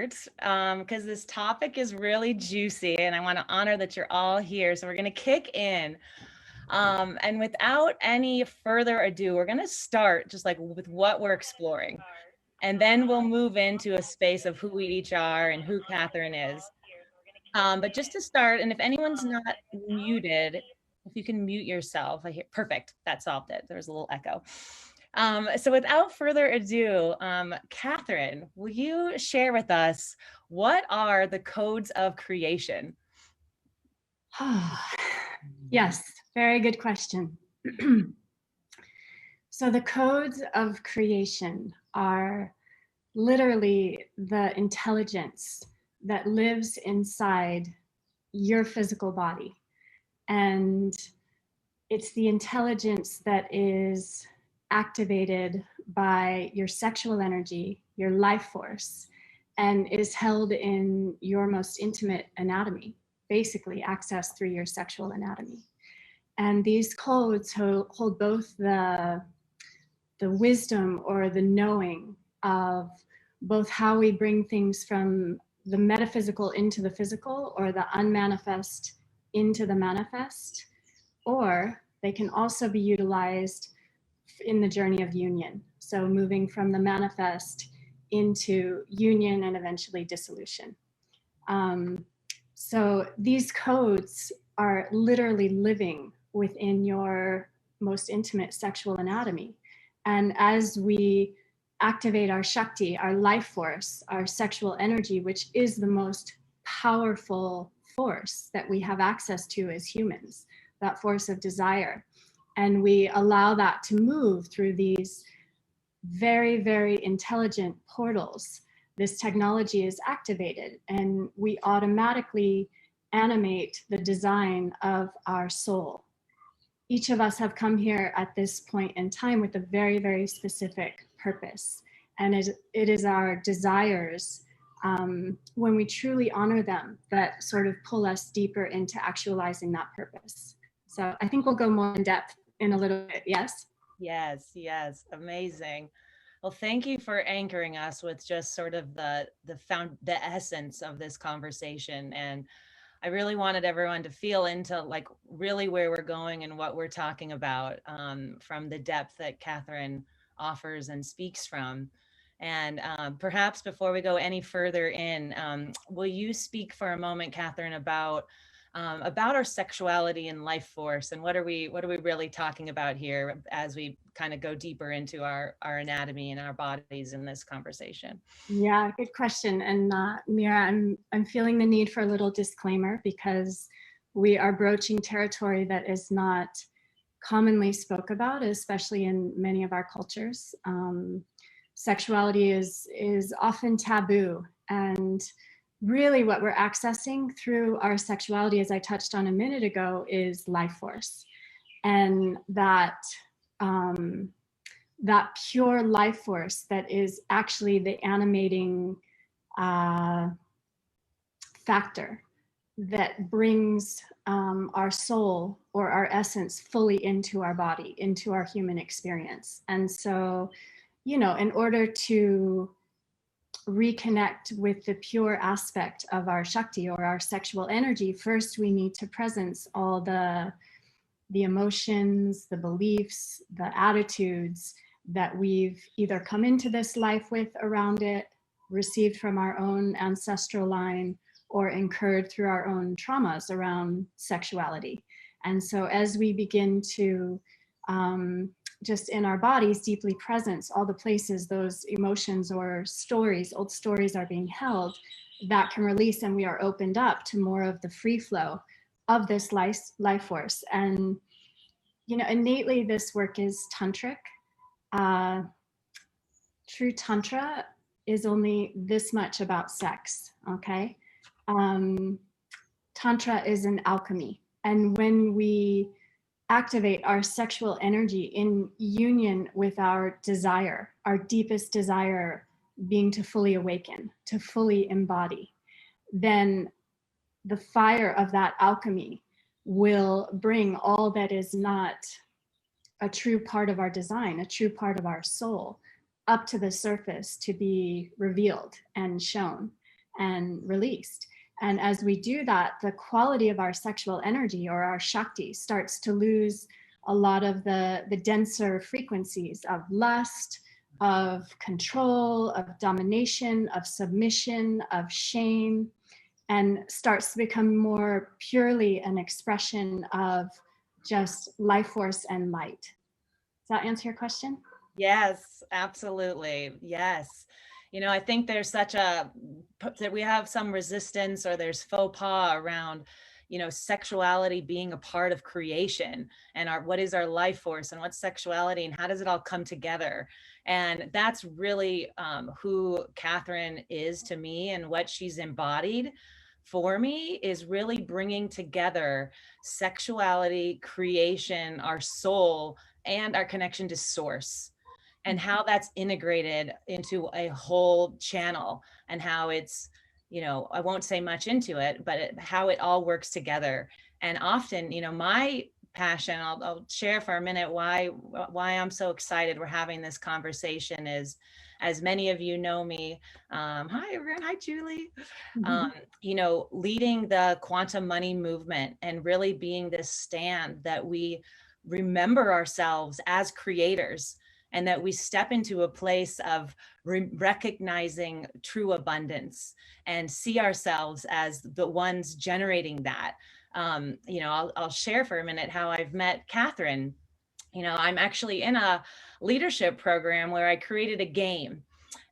because this topic is really juicy and I want to honor that you're all here. So we're going to kick in. And without any further ado, we're going to start just like with what we're exploring. And then we'll move into a space of who we each are and who Katherine is. But just to start, and if anyone's not muted, if you can mute yourself, I hear perfect. That solved it. There was a little echo. So without further ado, Katherine, will you share with us what are the codes of creation? Yes, very good question. So the codes of creation are literally the intelligence that lives inside your physical body. And it's the intelligence that is activated by your sexual energy, your life force, and is held in your most intimate anatomy, basically accessed through your sexual anatomy. And these codes hold both the wisdom or the knowing of both how we bring things from the metaphysical into the physical, or the unmanifest into the manifest, or they can also be utilized in the journey of union. So moving from the manifest into union and eventually dissolution. So these codes are literally living within your most intimate sexual anatomy. And as we activate our Shakti, our life force, our sexual energy, which is the most powerful force that we have access to as humans, that force of desire, and we allow that to move through these very, very intelligent portals, this technology is activated and we automatically animate the design of our soul. Each of us have come here at this point in time with a very, very specific purpose. And it is our desires, when we truly honor them, that sort of pull us deeper into actualizing that purpose. So I think we'll go more in depth in a little bit, yes? Yes, yes, amazing. Well, thank you for anchoring us with just sort of the essence of this conversation. And I really wanted everyone to feel into like really where we're going and what we're talking about, from the depth that Katherine offers and speaks from. And perhaps before we go any further in, will you speak for a moment, Katherine, about our sexuality and life force, and what are we really talking about here as we kind of go deeper into our anatomy and our bodies in this conversation? Yeah, good question. And Mira, I'm feeling the need for a little disclaimer because we are broaching territory that is not commonly spoke about, especially in many of our cultures. Sexuality is often taboo, and really what we're accessing through our sexuality, as I touched on a minute ago, is life force. And that that pure life force that is actually the animating factor that brings our soul or our essence fully into our body, into our human experience. And so, you know, in order to reconnect with the pure aspect of our Shakti or our sexual energy, first we need to presence all the emotions, the beliefs, the attitudes that we've either come into this life with around it, received from our own ancestral line, or incurred through our own traumas around sexuality. And so as we begin to just in our bodies deeply presence all the places those emotions or stories, old stories, are being held, that can release, and we are opened up to more of the free flow of this life force. And you know, innately this work is tantric. True tantra is only this much about sex, okay? Tantra is an alchemy, and when we activate our sexual energy in union with our desire, our deepest desire being to fully awaken, to fully embody, then the fire of that alchemy will bring all that is not a true part of our design, a true part of our soul, up to the surface to be revealed and shown. and released. And as we do that, the quality of our sexual energy or our Shakti starts to lose a lot of the denser frequencies of lust, of control, of domination, of submission, of shame, and starts to become more purely an expression of just life force and light. Does that answer your question? Yes, absolutely. Yes. I think there's such that we have some resistance, or there's faux pas around, sexuality being a part of creation, and what is our life force, and what's sexuality, and how does it all come together. And that's really who Katherine is to me, and what she's embodied for me is really bringing together sexuality, creation, our soul, and our connection to source, and how that's integrated into a whole channel, and how it's, I won't say much into it, but how it all works together. And often, my passion, I'll share for a minute why I'm so excited we're having this conversation is, as many of you know me, hi everyone, hi Julie, leading the quantum money movement, and really being this stand that we remember ourselves as creators, and that we step into a place of recognizing true abundance, and see ourselves as the ones generating that. I'll share for a minute how I've met Katherine. I'm actually in a leadership program where I created a game.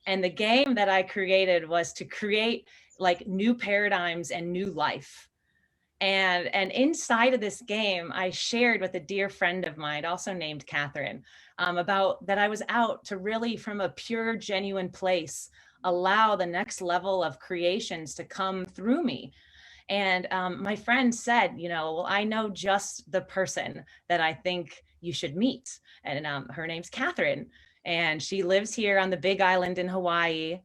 And the game that I created was to create like new paradigms and new life. And inside of this game, I shared with a dear friend of mine, also named Katherine, about that I was out to really, from a pure, genuine place, allow the next level of creations to come through me. And my friend said, well, I know just the person that I think you should meet. And her name's Katherine. And she lives here on the Big Island in Hawaii.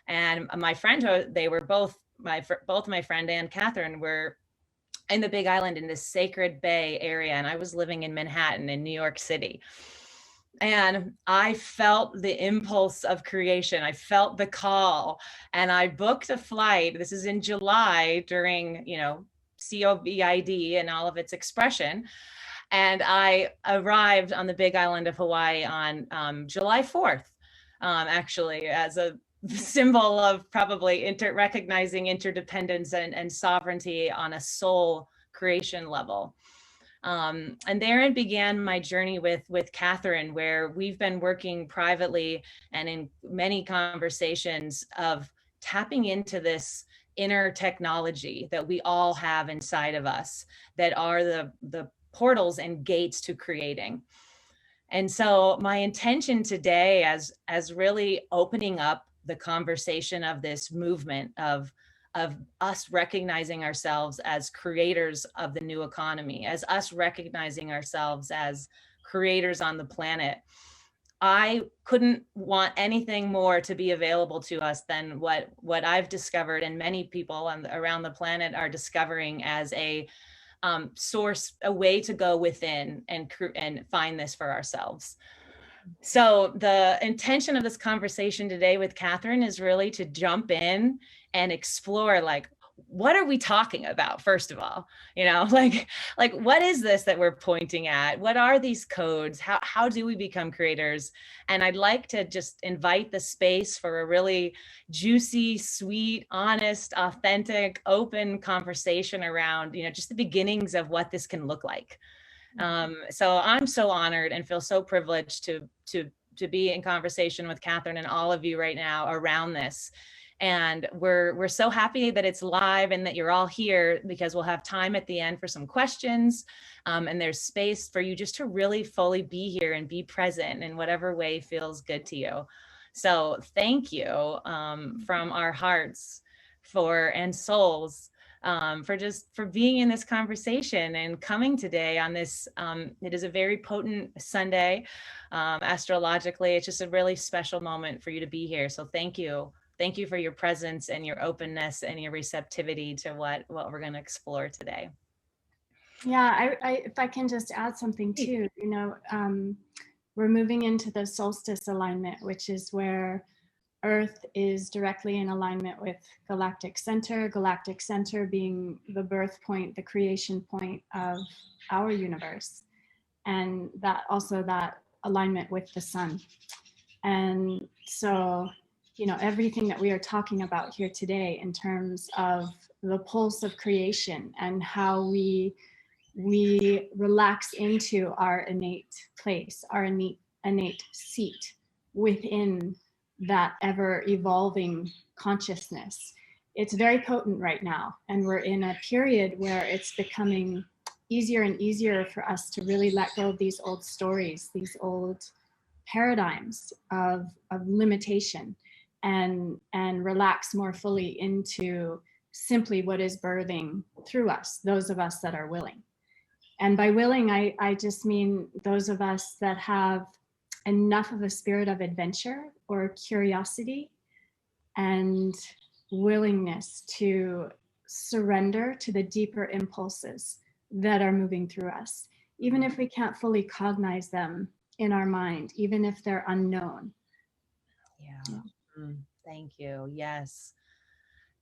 And my friend, they were both my friend and Katherine were in the Big Island in this Sacred Bay area. And I was living in Manhattan in New York City. And I felt the impulse of creation. I felt the call, and I booked a flight. This is in July during, COVID and all of its expression. And I arrived on the Big Island of Hawaii on July 4th, actually, as a symbol of probably recognizing interdependence and sovereignty on a soul creation level. And therein began my journey with Katherine, where we've been working privately and in many conversations of tapping into this inner technology that we all have inside of us, that are the portals and gates to creating. And so my intention today, as really opening up the conversation of this movement of us recognizing ourselves as creators of the new economy, as us recognizing ourselves as creators on the planet, I couldn't want anything more to be available to us than what I've discovered, and many people around the planet are discovering, as a source, a way to go within and find this for ourselves. So the intention of this conversation today with Katherine is really to jump in and explore, like, what are we talking about? First of all, like what is this that we're pointing at? What are these codes? How do we become creators? And I'd like to just invite the space for a really juicy, sweet, honest, authentic, open conversation around, just the beginnings of what this can look like. So I'm so honored and feel so privileged to be in conversation with Katherine and all of you right now around this. And we're so happy that it's live and that you're all here, because we'll have time at the end for some questions. And there's space for you just to really fully be here and be present in whatever way feels good to you. So thank you from our hearts and souls for being in this conversation and coming today on this. It is a very potent Sunday. Astrologically, it's just a really special moment for you to be here. So thank you. Thank you for your presence and your openness and your receptivity to what we're going to explore today. Yeah, if I can just add something too, we're moving into the solstice alignment, which is where Earth is directly in alignment with galactic center being the birth point, the creation point of our universe. And that also that alignment with the sun. And so, you know, everything that we are talking about here today in terms of the pulse of creation and how we relax into our innate place, our innate seat within that ever evolving consciousness. It's very potent right now. And we're in a period where it's becoming easier and easier for us to really let go of these old stories, these old paradigms of limitation, and relax more fully into simply what is birthing through us, those of us that are willing. And by willing, I just mean those of us that have enough of a spirit of adventure or curiosity and willingness to surrender to the deeper impulses that are moving through us, even if we can't fully cognize them in our mind, even if they're unknown. Yeah. Thank you. Yes.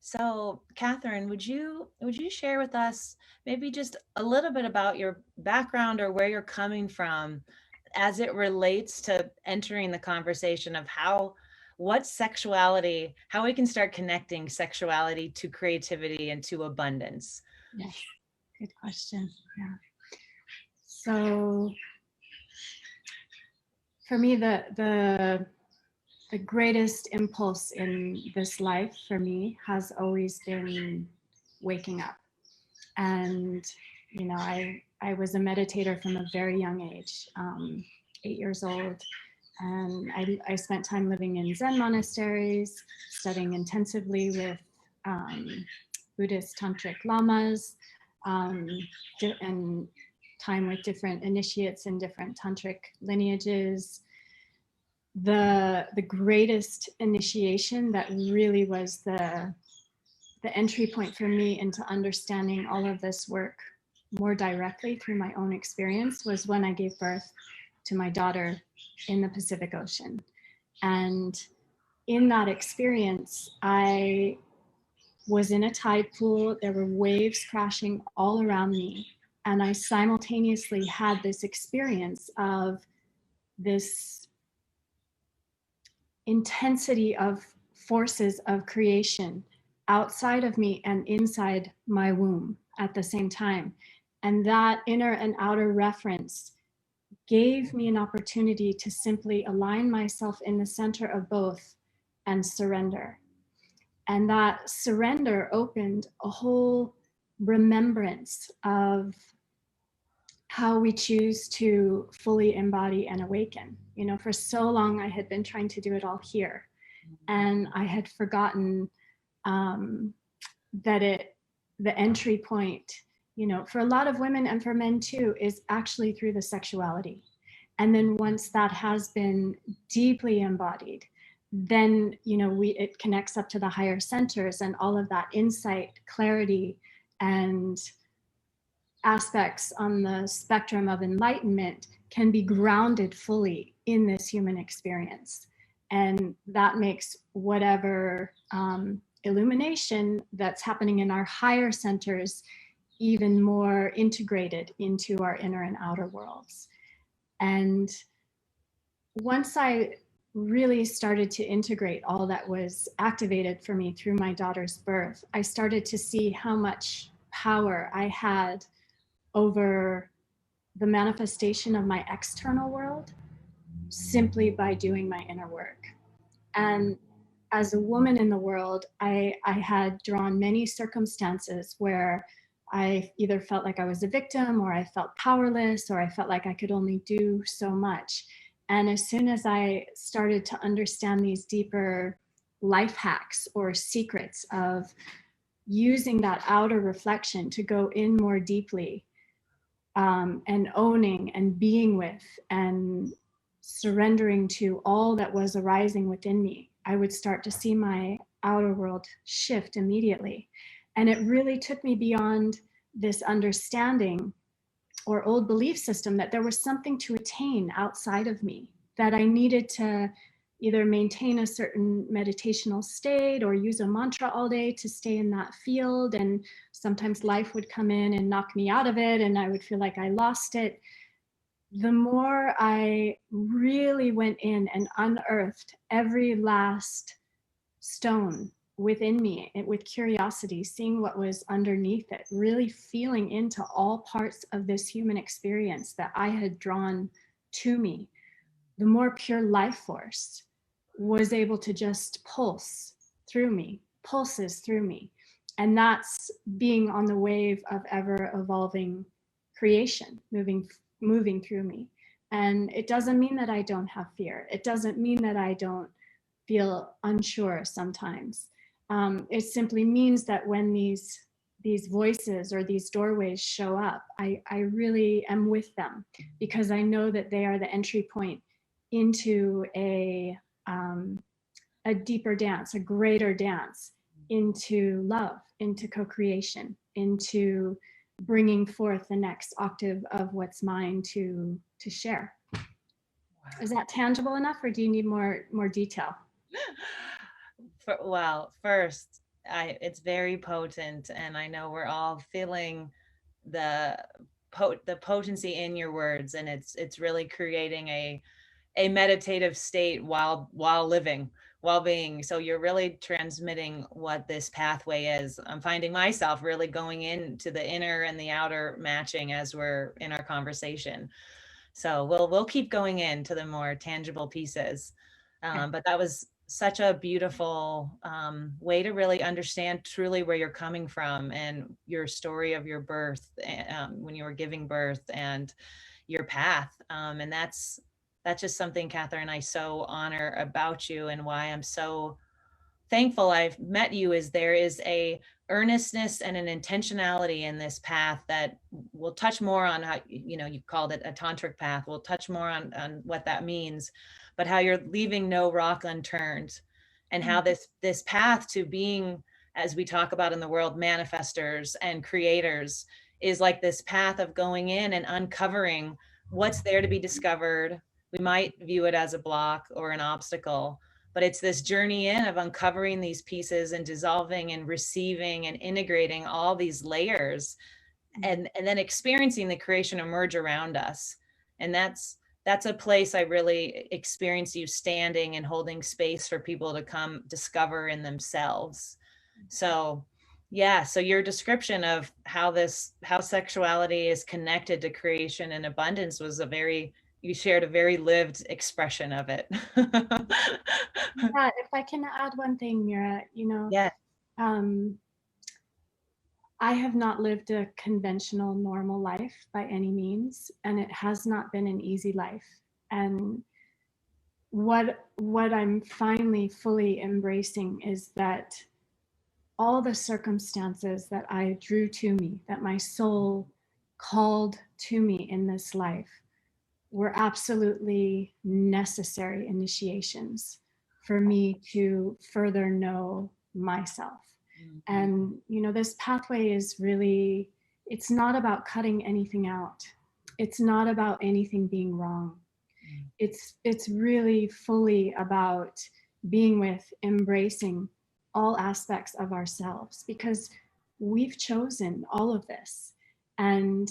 So, Katherine, would you share with us maybe just a little bit about your background or where you're coming from as it relates to entering the conversation of what sexuality, how we can start connecting sexuality to creativity and to abundance? Yes, good question. Yeah. So for me, the greatest impulse in this life for me has always been waking up. And, you know, I was a meditator from a very young age, 8 years old. And I spent time living in Zen monasteries, studying intensively with Buddhist tantric lamas, and time with different initiates in different tantric lineages. The greatest initiation that really was the entry point for me into understanding all of this work more directly through my own experience was when I gave birth to my daughter in the Pacific Ocean. And in that experience, I was in a tide pool. There were waves crashing all around me. And I simultaneously had this experience of this intensity of forces of creation outside of me and inside my womb at the same time. And that inner and outer reference gave me an opportunity to simply align myself in the center of both and surrender. And that surrender opened a whole remembrance of how we choose to fully embody and awaken. You know, for so long I had been trying to do it all here, and I had forgotten that the entry point, you know, for a lot of women and for men too, is actually through the sexuality. And then once that has been deeply embodied, then, you know, it connects up to the higher centers, and all of that insight, clarity, and aspects on the spectrum of enlightenment can be grounded fully in this human experience. And that makes whatever illumination that's happening in our higher centers even more integrated into our inner and outer worlds. And once I really started to integrate all that was activated for me through my daughter's birth, I started to see how much power I had over the manifestation of my external world simply by doing my inner work. And as a woman in the world, I had drawn many circumstances where I either felt like I was a victim, or I felt powerless, or I felt like I could only do so much. And as soon as I started to understand these deeper life hacks or secrets of using that outer reflection to go in more deeply, and owning and being with and surrendering to all that was arising within me, I would start to see my outer world shift immediately. And it really took me beyond this understanding or old belief system that there was something to attain outside of me, that I needed to either maintain a certain meditational state or use a mantra all day to stay in that field. And sometimes life would come in and knock me out of it, and I would feel like I lost it. The more I really went in and unearthed every last stone within me, with curiosity, seeing what was underneath it, really feeling into all parts of this human experience that I had drawn to me, the more pure life force was able to just pulses through me. And that's being on the wave of ever evolving creation, moving through me. And it doesn't mean that I don't have fear. It doesn't mean that I don't feel unsure sometimes. It simply means that when these voices or these doorways show up, I really am with them, because I know that they are the entry point into a deeper dance, a greater dance, into love, into co-creation, into bringing forth the next octave of what's mine to share. Wow. Is that tangible enough, or do you need more detail? Well, first, it's very potent, and I know we're all feeling the potency in your words, and it's really creating a meditative state while being. So you're really transmitting what this pathway is. I'm finding myself really going into the inner and the outer matching as we're in our conversation. So we'll keep going into the more tangible pieces. But that was such a beautiful way to really understand truly where you're coming from, and your story of your birth, when you were giving birth, and your path. And that's just something, Katherine, I so honor about you, and why I'm so thankful I've met you, is there is a earnestness and an intentionality in this path that we'll touch more on. How, you called it a tantric path. We'll touch more on what that means, but how you're leaving no rock unturned, and how this path to being, as we talk about in the world, manifestors and creators, is like this path of going in and uncovering what's there to be discovered. We might view it as a block or an obstacle, but it's this journey in of uncovering these pieces and dissolving and receiving and integrating all these layers, and then experiencing the creation emerge around us. And that's a place I really experience you standing and holding space for people to come discover in themselves. So yeah, so your description of how sexuality is connected to creation and abundance was you shared a very lived expression of it. Yeah, if I can add one thing, Mira, Yeah. I have not lived a conventional, normal life by any means, and it has not been an easy life. And what I'm finally fully embracing is that all the circumstances that I drew to me, that my soul called to me in this life, were absolutely necessary initiations for me to further know myself. Mm-hmm. And this pathway is really, it's not about cutting anything out. It's not about anything being wrong. It's really fully about being with, embracing all aspects of ourselves, because we've chosen all of this, and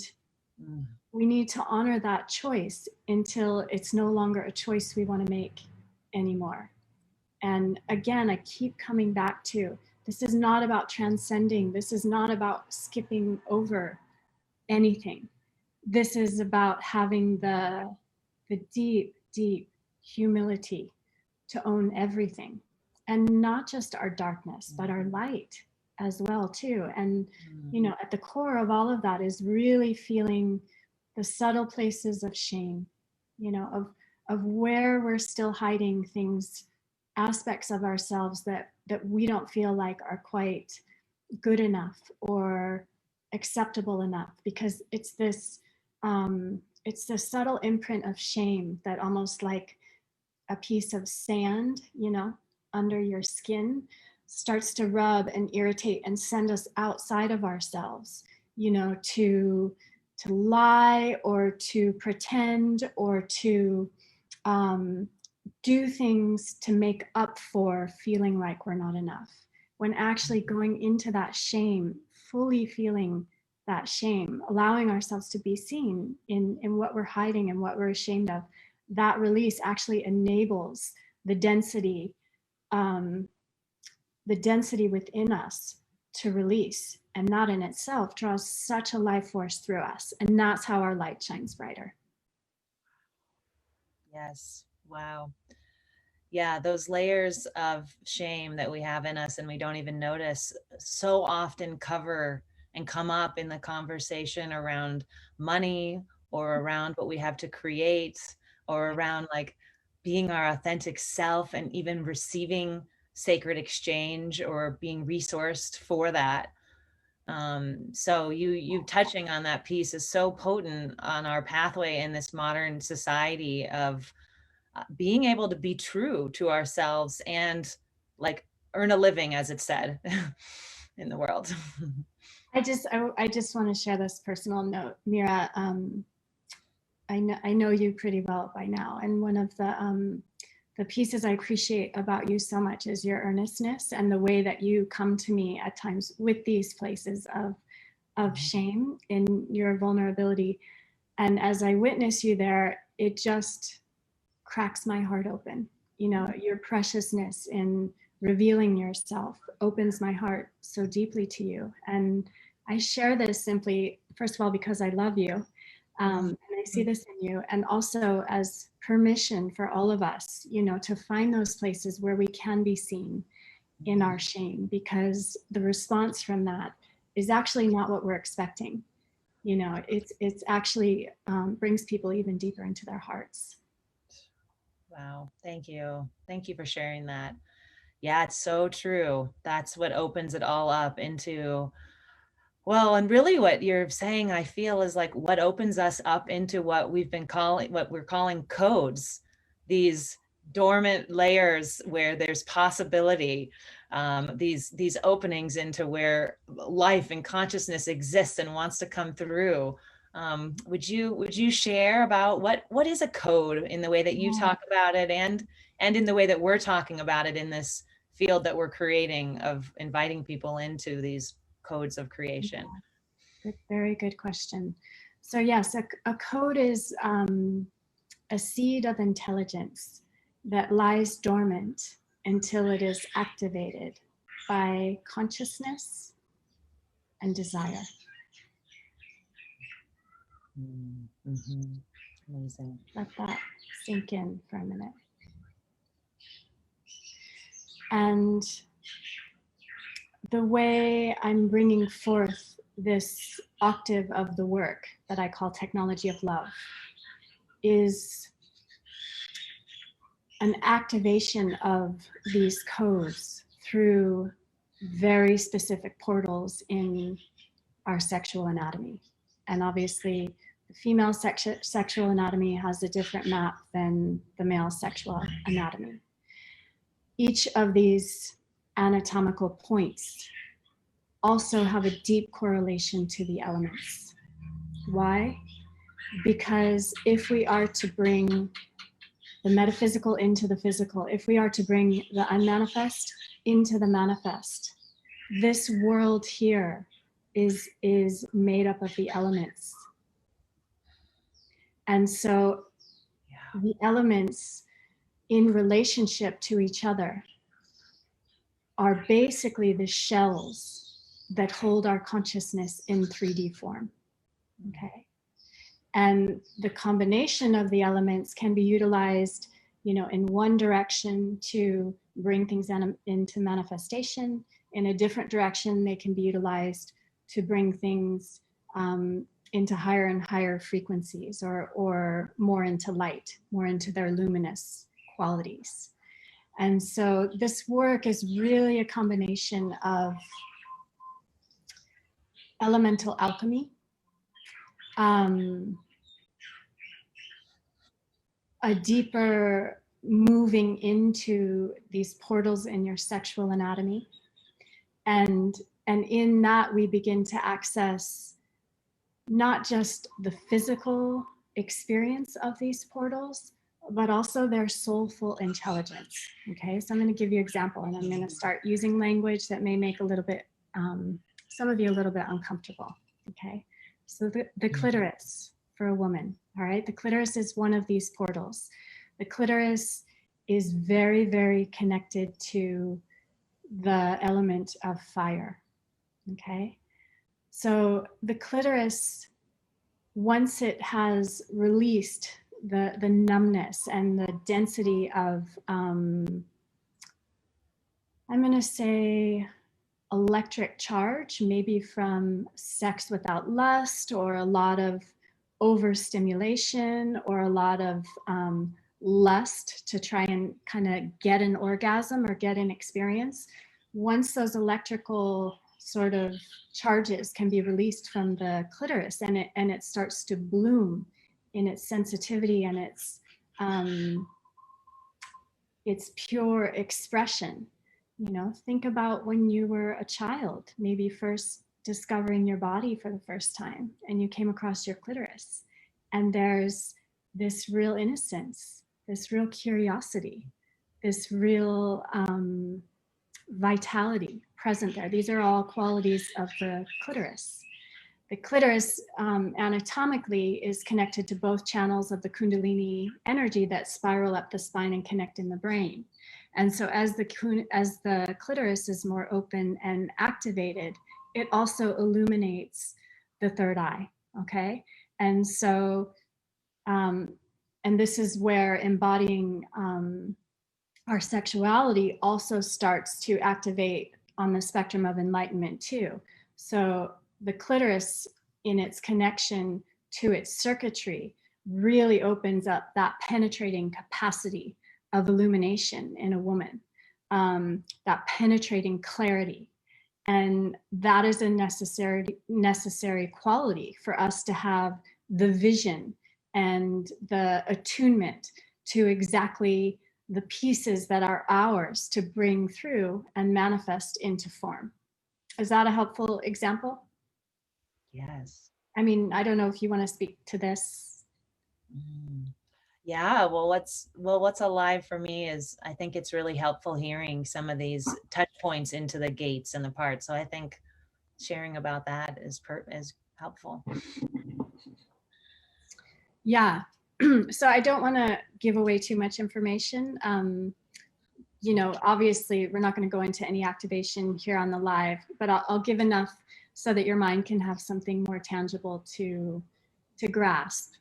we need to honor that choice until it's no longer a choice we want to make anymore. And again, I keep coming back to, this is not about transcending. This is not about skipping over anything. This is about having the deep, deep humility to own everything, and not just our darkness, but our light as well too. And at the core of all of that is really feeling the subtle places of shame, of where we're still hiding things, aspects of ourselves that we don't feel like are quite good enough or acceptable enough, because it's this subtle imprint of shame that, almost like a piece of sand, under your skin, starts to rub and irritate and send us outside of ourselves, to lie or to pretend or to do things to make up for feeling like we're not enough. When actually going into that shame, fully feeling that shame, allowing ourselves to be seen in what we're hiding and what we're ashamed of, that release actually enables the density within us to release. And that in itself draws such a life force through us. And that's how our light shines brighter. Yes. Wow. Yeah, those layers of shame that we have in us and we don't even notice so often cover and come up in the conversation around money or around what we have to create or around like being our authentic self and even receiving sacred exchange or being resourced for that. So you touching on that piece is so potent on our pathway in this modern society of being able to be true to ourselves and like earn a living, as it's said in the world. I just want to share this personal note, Mira. I know you pretty well by now, and one of the pieces I appreciate about you so much is your earnestness and the way that you come to me at times with these places of shame in your vulnerability. And as I witness you there, it just cracks my heart open. You know, your preciousness in revealing yourself opens my heart so deeply to you. And I share this simply, first of all, because I love you. And I see this in you, and also as permission for all of us, you know, to find those places where we can be seen in our shame, because the response from that is actually not what we're expecting. You know, it's actually brings people even deeper into their hearts. Wow. Thank you. Thank you for sharing that. Yeah, it's so true. That's what opens it all up into, well, and really what you're saying, I feel, is like what opens us up into what we've been calling, what we're calling codes, these dormant layers where there's possibility, these openings into where life and consciousness exists and wants to come through. Would you share about what is a code in the way that you talk about it and in the way that we're talking about it in this field that we're creating of inviting people into these codes of creation? Good, very good question. So yes, a code is a seed of intelligence that lies dormant until it is activated by consciousness and desire. Mm-hmm. Amazing. Let that sink in for a minute. And the way I'm bringing forth this octave of the work that I call technology of love is an activation of these codes through very specific portals in our sexual anatomy. And obviously, the female sexual anatomy has a different map than the male sexual anatomy. Each of these anatomical points also have a deep correlation to the elements. Why? Because if we are to bring the metaphysical into the physical, if we are to bring the unmanifest into the manifest, this world here is made up of the elements. And so the elements in relationship to each other are basically the shells that hold our consciousness in 3D form. Okay. And the combination of the elements can be utilized, you know, in one direction to bring things into manifestation. In a different direction, they can be utilized to bring things into higher and higher frequencies, or more into light, more into their luminous qualities. And so this work is really a combination of elemental alchemy, a deeper moving into these portals in your sexual anatomy. And in that, we begin to access not just the physical experience of these portals, but also their soulful intelligence. Okay, so I'm going to give you an example, and I'm going to start using language that may make a little bit, some of you a little bit uncomfortable. Okay, so the clitoris for a woman, all right, the clitoris is one of these portals. The clitoris is very, very connected to the element of fire. Okay, so the clitoris, once it has released the numbness and the density of, I'm going to say, electric charge, maybe from sex without lust, or a lot of overstimulation, or a lot of lust to try and kind of get an orgasm or get an experience. Once those electrical sort of charges can be released from the clitoris, and it starts to bloom in its sensitivity and its pure expression. You know, think about when you were a child, maybe first discovering your body for the first time, and you came across your clitoris, and there's this real innocence, this real curiosity, this real vitality present there. These are all qualities of the clitoris. The clitoris anatomically is connected to both channels of the Kundalini energy that spiral up the spine and connect in the brain. And so as the clitoris is more open and activated, it also illuminates the third eye, okay? And so, and this is where embodying our sexuality also starts to activate on the spectrum of enlightenment too. So the clitoris, in its connection to its circuitry, really opens up that penetrating capacity of illumination in a woman, that penetrating clarity. And that is a necessary quality for us to have the vision and the attunement to exactly the pieces that are ours to bring through and manifest into form. Is that a helpful example? Yes. I mean, I don't know if you want to speak to this. Yeah, well, what's alive for me is, I think it's really helpful hearing some of these touch points into the gates and the parts. So I think sharing about that is helpful. Yeah. So I don't want to give away too much information. You know, obviously we're not going to go into any activation here on the live, but I'll give enough so that your mind can have something more tangible to grasp.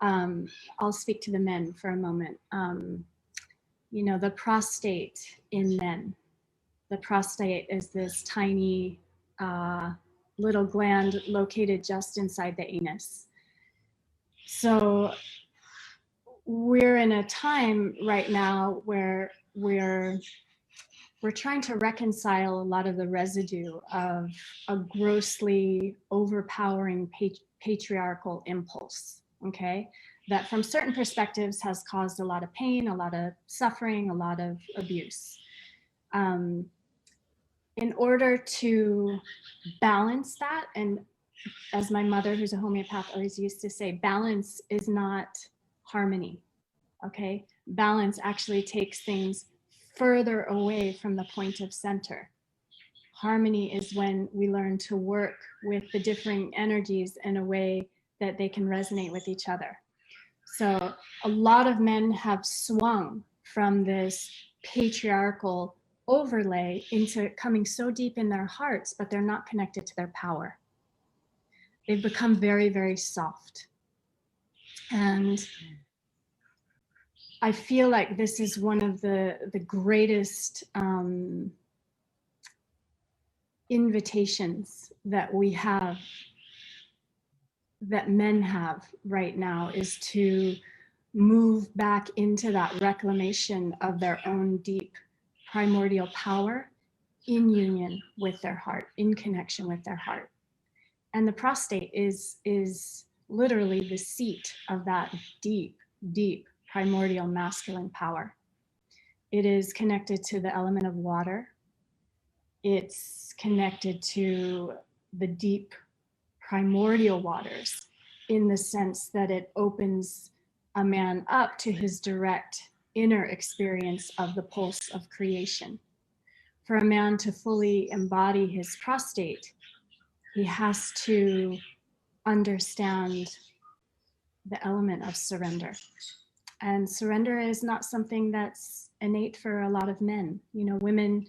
I'll speak to the men for a moment. You know, the prostate in men. The prostate is this tiny little gland located just inside the anus. So we're in a time right now where we're trying to reconcile a lot of the residue of a grossly overpowering patriarchal impulse, okay? That from certain perspectives has caused a lot of pain, a lot of suffering, a lot of abuse. In order to balance that, and as my mother, who's a homeopath, always used to say, balance is not harmony, okay? Balance actually takes things further away from the point of center. Harmony is when we learn to work with the differing energies in a way that they can resonate with each other. So a lot of men have swung from this patriarchal overlay into coming so deep in their hearts, but they're not connected to their power. They've become very, very soft. And I feel like this is one of the greatest invitations that we have, that men have right now, is to move back into that reclamation of their own deep primordial power in union with their heart, in connection with their heart. And the prostate is literally the seat of that deep, deep primordial masculine power. It is connected to the element of water. It's connected to the deep primordial waters, in the sense that it opens a man up to his direct inner experience of the pulse of creation. For a man to fully embody his prostate, he has to understand the element of surrender. And surrender is not something that's innate for a lot of men. You know, women,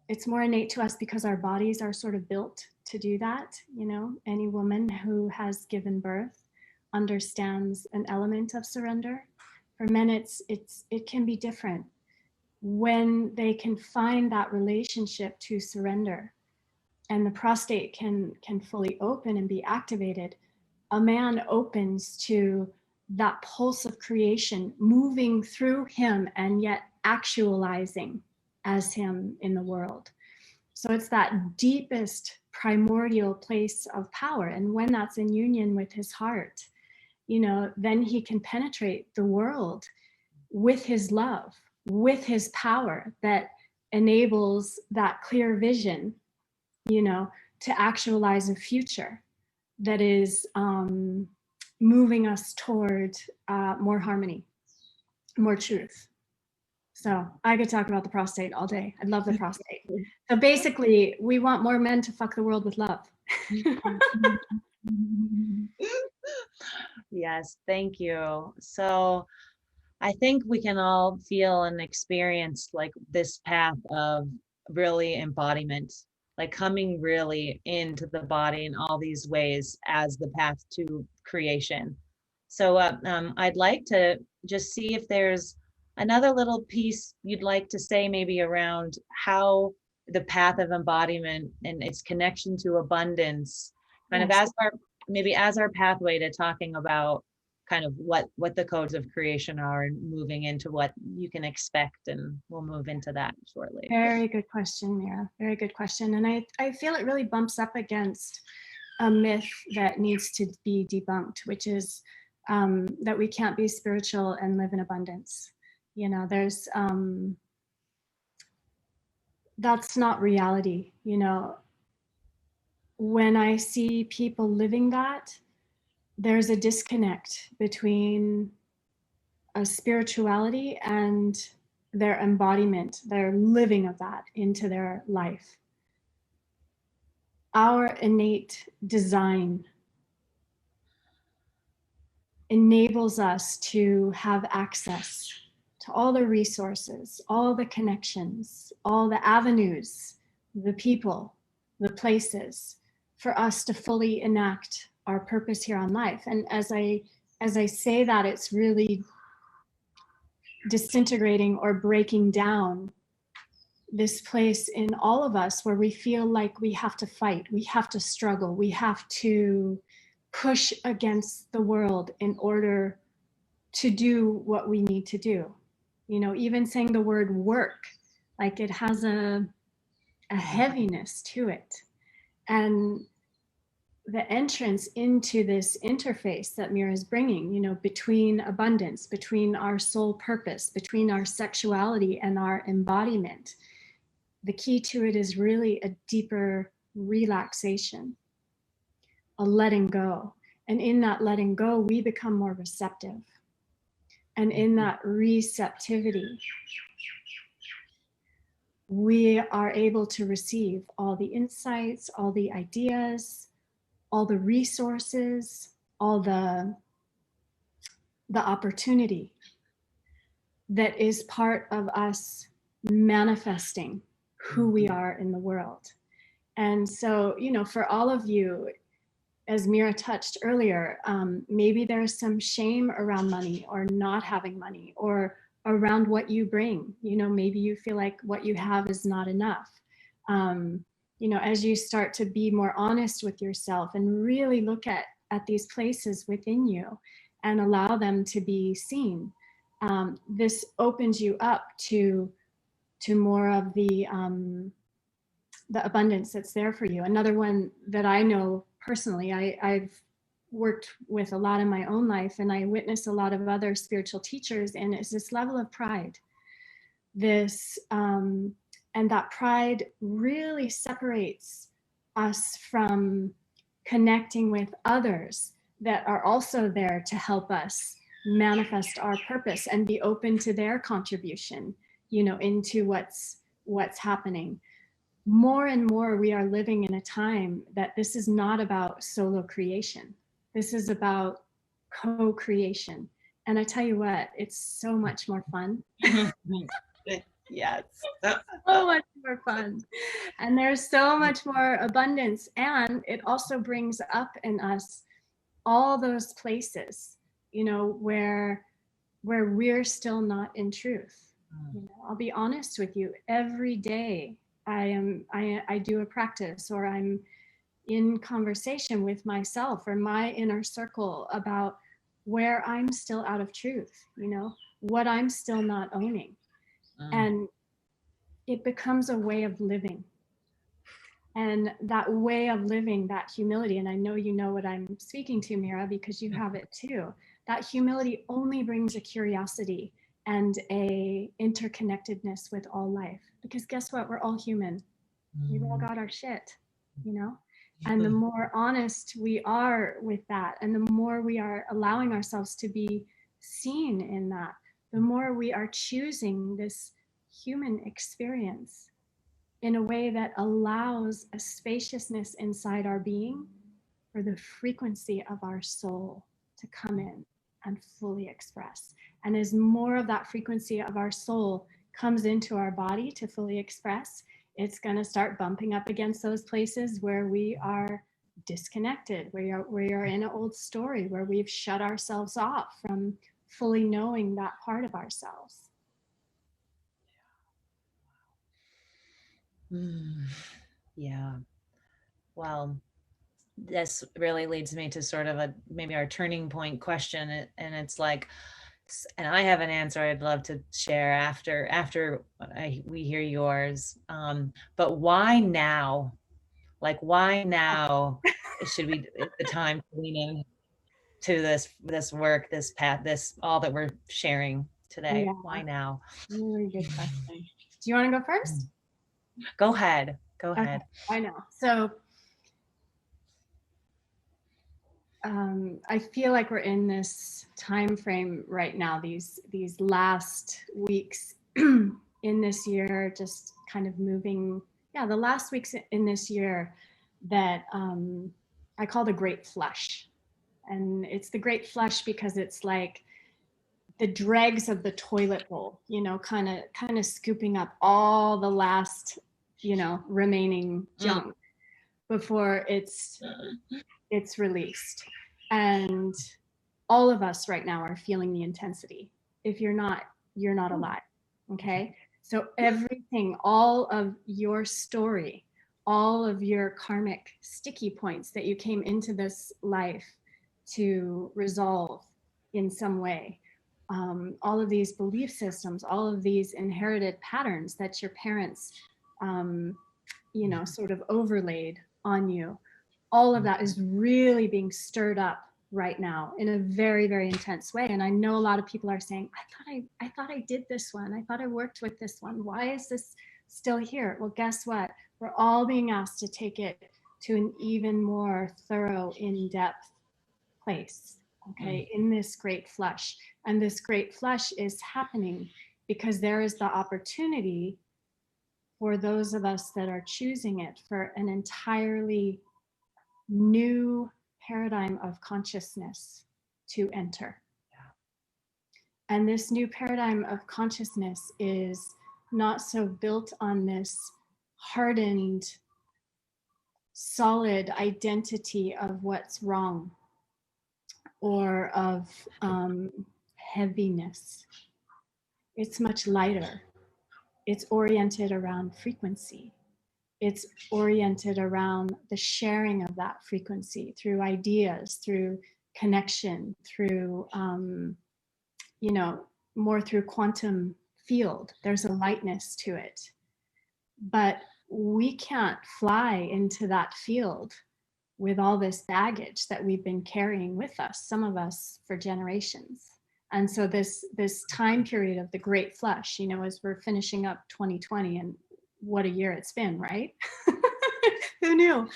it's more innate to us because our bodies are sort of built to do that. You know, any woman who has given birth understands an element of surrender. For men, it can be different. When they can find that relationship to surrender and the prostate can fully open and be activated, a man opens to that pulse of creation moving through him and yet actualizing as him in the world. So it's that deepest primordial place of power. And when that's in union with his heart, you know, then he can penetrate the world with his love, with his power that enables that clear vision, you know, to actualize a future that is moving us toward more harmony, more truth. So I could talk about the prostate all day. I love the prostate. So basically, we want more men to fuck the world with love. Yes, thank you. So I think we can all feel and experience like this path of really embodiment, like coming really into the body in all these ways as the path to creation. So I'd like to just see if there's another little piece you'd like to say maybe around how the path of embodiment and its connection to abundance, kind of Yes. as our maybe as our pathway to talking about kind of what the codes of creation are and moving into what you can expect, and we'll move into that shortly. Very good question, Mira. Very good question. And I feel it really bumps up against a myth that needs to be debunked, which is that we can't be spiritual and live in abundance. You know, there's that's not reality. You know, when I see people living that, there's a disconnect between a spirituality and their embodiment, their living of that into their life. Our innate design enables us to have access to all the resources, all the connections, all the avenues, the people, the places, for us to fully enact our purpose here on life. And as I say that, it's really disintegrating or breaking down this place in all of us where we feel like we have to fight, we have to struggle, we have to push against the world in order to do what we need to do. You know, even saying the word work, like it has a heaviness to it. And the entrance into this interface that Mira is bringing, you know, between abundance, between our soul purpose, between our sexuality and our embodiment, the key to it is really a deeper relaxation, a letting go. And in that letting go, we become more receptive. And in that receptivity, we are able to receive all the insights, all the ideas, all the resources, all the opportunity that is part of us manifesting who we are in the world. And so, you know, for all of you, as Mira touched earlier, maybe there's some shame around money or not having money or around what you bring. You know, maybe you feel like what you have is not enough. You know, as you start to be more honest with yourself and really look at these places within you and allow them to be seen, this opens you up to more of the abundance that's there for you. Another one that I know personally, I've worked with a lot in my own life, and I witness a lot of other spiritual teachers, and it's this level of pride. This and that pride really separates us from connecting with others that are also there to help us manifest our purpose and be open to their contribution, you know, into what's happening. More and more we are living in a time that this is not about solo creation. This is about co-creation. And I tell you what, it's so much more fun. Yes. So much more fun. And there's so much more abundance. And it also brings up in us all those places, you know, where we're still not in truth. You know, I'll be honest with you, every day I do a practice, or I'm in conversation with myself or my inner circle about where I'm still out of truth, you know, what I'm still not owning. And it becomes a way of living. And that way of living, that humility, and I know you know what I'm speaking to, Mira, because you have it too. That humility only brings a curiosity and a interconnectedness with all life. Because guess what? We're all human. We've all got our shit, you know? And the more honest we are with that, and the more we are allowing ourselves to be seen in that, the more we are choosing this human experience in a way that allows a spaciousness inside our being for the frequency of our soul to come in and fully express. And as more of that frequency of our soul comes into our body to fully express, it's going to start bumping up against those places where we are disconnected, where we are in an old story, where we've shut ourselves off from fully knowing that part of ourselves. Yeah. Well, this really leads me to sort of maybe our turning point question. And it's like, and I have an answer I'd love to share after we hear yours. But why now? Like, why now should we, it's the time to lean in to this work, this path, this, all that we're sharing today? Yeah. Why now? Really good question. Do you want to go first? Go ahead. Go ahead. I know. So I feel like we're in this time frame right now, these last weeks in this year, just kind of moving, the last weeks in this year that I call the Great Flush. And it's the Great Flush because it's like the dregs of the toilet bowl, you know, kind of scooping up all the last, you know, remaining junk before it's released. And all of us right now are feeling the intensity. If you're not, you're not alive. Okay. So everything, all of your story, all of your karmic sticky points that you came into this life to resolve in some way, all of these belief systems, all of these inherited patterns that your parents, you know, sort of overlaid on you, all of that is really being stirred up right now in a very, very intense way. And I know a lot of people are saying, I thought I did this one. I thought I worked with this one. Why is this still here? Well, guess what? We're all being asked to take it to an even more thorough, in-depth place, okay, in this great flush. And this great flush is happening because there is the opportunity for those of us that are choosing it for an entirely new paradigm of consciousness to enter. And this new paradigm of consciousness is not so built on this hardened, solid identity of what's wrong or of heaviness. It's much lighter. It's oriented around frequency. It's oriented around the sharing of that frequency through ideas, through connection, through, you know, more through quantum field. There's a lightness to it. But we can't fly into that field with all this baggage that we've been carrying with us, some of us for generations. And so this time period of the Great Flush, you know, as we're finishing up 2020, and what a year it's been, right? Who knew?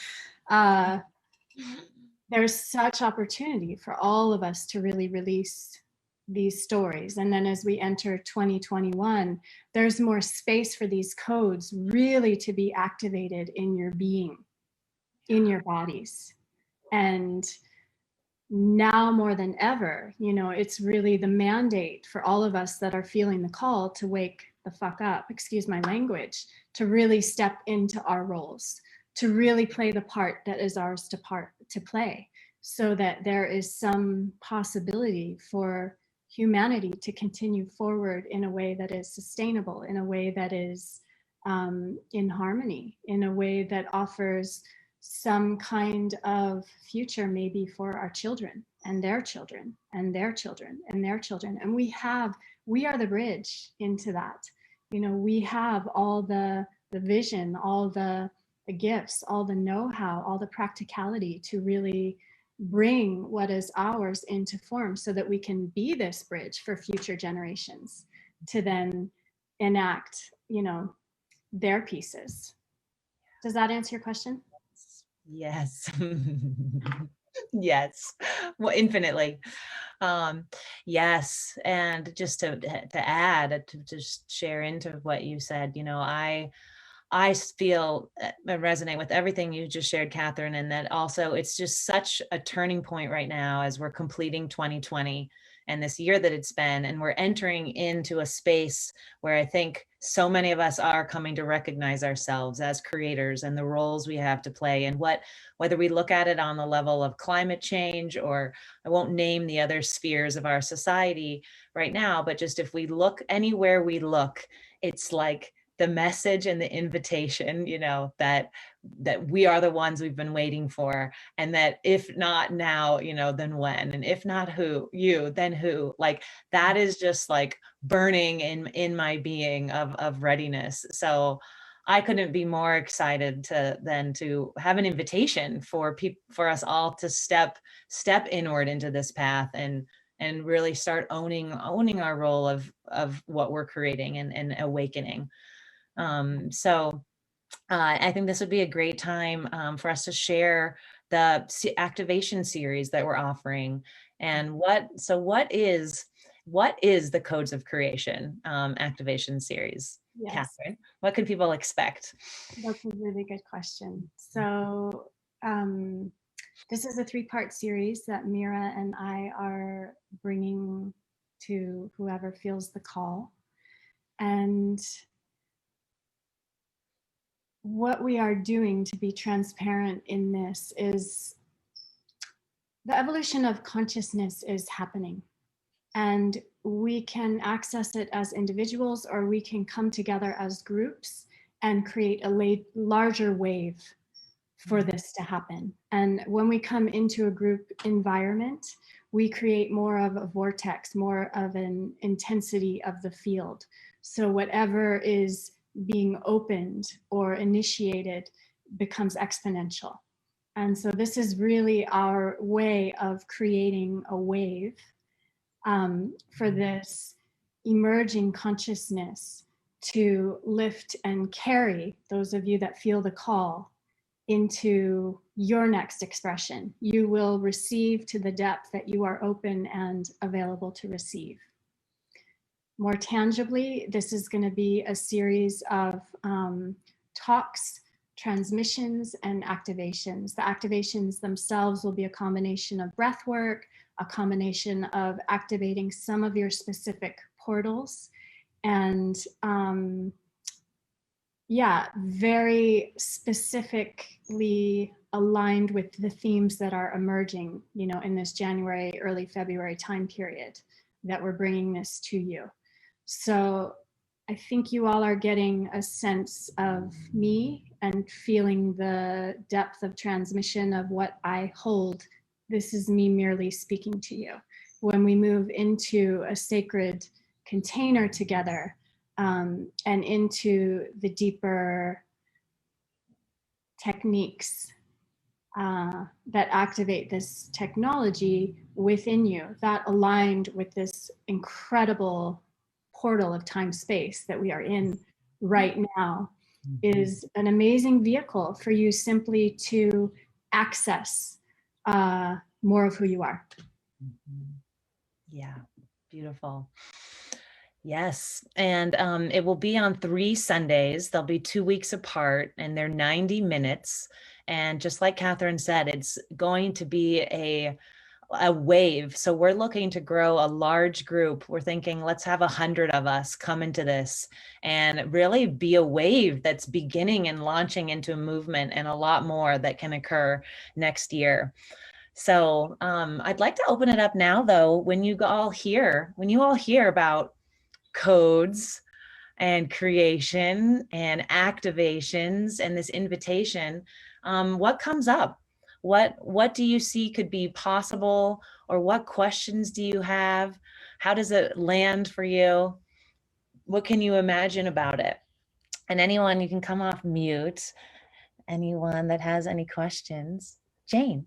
There's such opportunity for all of us to really release these stories. And then as we enter 2021, there's more space for these codes really to be activated in your being, in your bodies. And now more than ever, you know, it's really the mandate for all of us that are feeling the call to wake the fuck up, excuse my language, to really step into our roles, to really play the part that is ours to play, so that there is some possibility for humanity to continue forward in a way that is sustainable, in a way that is in harmony, in a way that offers some kind of future maybe for our children and their children and their children and their children. And we are the bridge into that. You know, we have all the vision, all the gifts, all the know-how, all the practicality to really bring what is ours into form, so that we can be this bridge for future generations to then enact, you know, their pieces. Does that answer your question? Yes. Yes. Well, infinitely. Yes. And just to add, to just share into what you said, you know, I feel and resonate with everything you just shared, Katherine, and that also it's just such a turning point right now as we're completing 2020 and this year that it's been, and we're entering into a space where I think so many of us are coming to recognize ourselves as creators and the roles we have to play, and whether we look at it on the level of climate change, or I won't name the other spheres of our society right now, but just if we look anywhere we look, it's like the message and the invitation, you know, that we are the ones we've been waiting for, and that if not now, you know, then when, and if not you, then who. Like that is just like burning in my being of readiness. So I couldn't be more excited to have an invitation for us all to step inward into this path and really start owning our role of what we're creating and awakening. So I think this would be a great time for us to share the activation series that we're offering. And what is the Codes of Creation activation series? Yes. Katherine, what can people expect? That's a really good question. So this is a 3-part series that Mira and I are bringing to whoever feels the call. And what we are doing, to be transparent in this, is the evolution of consciousness is happening. And we can access it as individuals, or we can come together as groups and create a larger wave for this to happen. And when we come into a group environment, we create more of a vortex, more of an intensity of the field. So whatever is being opened or initiated becomes exponential. And so this is really our way of creating a wave for this emerging consciousness to lift and carry those of you that feel the call into your next expression. You will receive to the depth that you are open and available to receive. More tangibly, this is going to be a series of talks, transmissions, and activations. The activations themselves will be a combination of breath work, a combination of activating some of your specific portals, and yeah, very specifically aligned with the themes that are emerging, you know, in this January, early February time period that we're bringing this to you. So I think you all are getting a sense of me and feeling the depth of transmission of what I hold. This is me merely speaking to you. When we move into a sacred container together, and into the deeper techniques that activate this technology within you, that aligned with this incredible portal of time-space that we are in right now, is an amazing vehicle for you simply to access more of who you are. Yeah, Beautiful. Yes. And it will be on 3 Sundays. They'll be 2 weeks apart and they're 90 minutes. And just like Katherine said, it's going to be a wave. So we're looking to grow a large group. We're thinking, let's have 100 of us come into this and really be a wave that's beginning and launching into a movement, and a lot more that can occur next year. So I'd like to open it up now, though, when you all hear about codes and creation and activations and this invitation, what comes up? What do you see could be possible, or what questions do you have? How does it land for you? What can you imagine about it? And anyone, you can come off mute. Anyone that has any questions. Jane.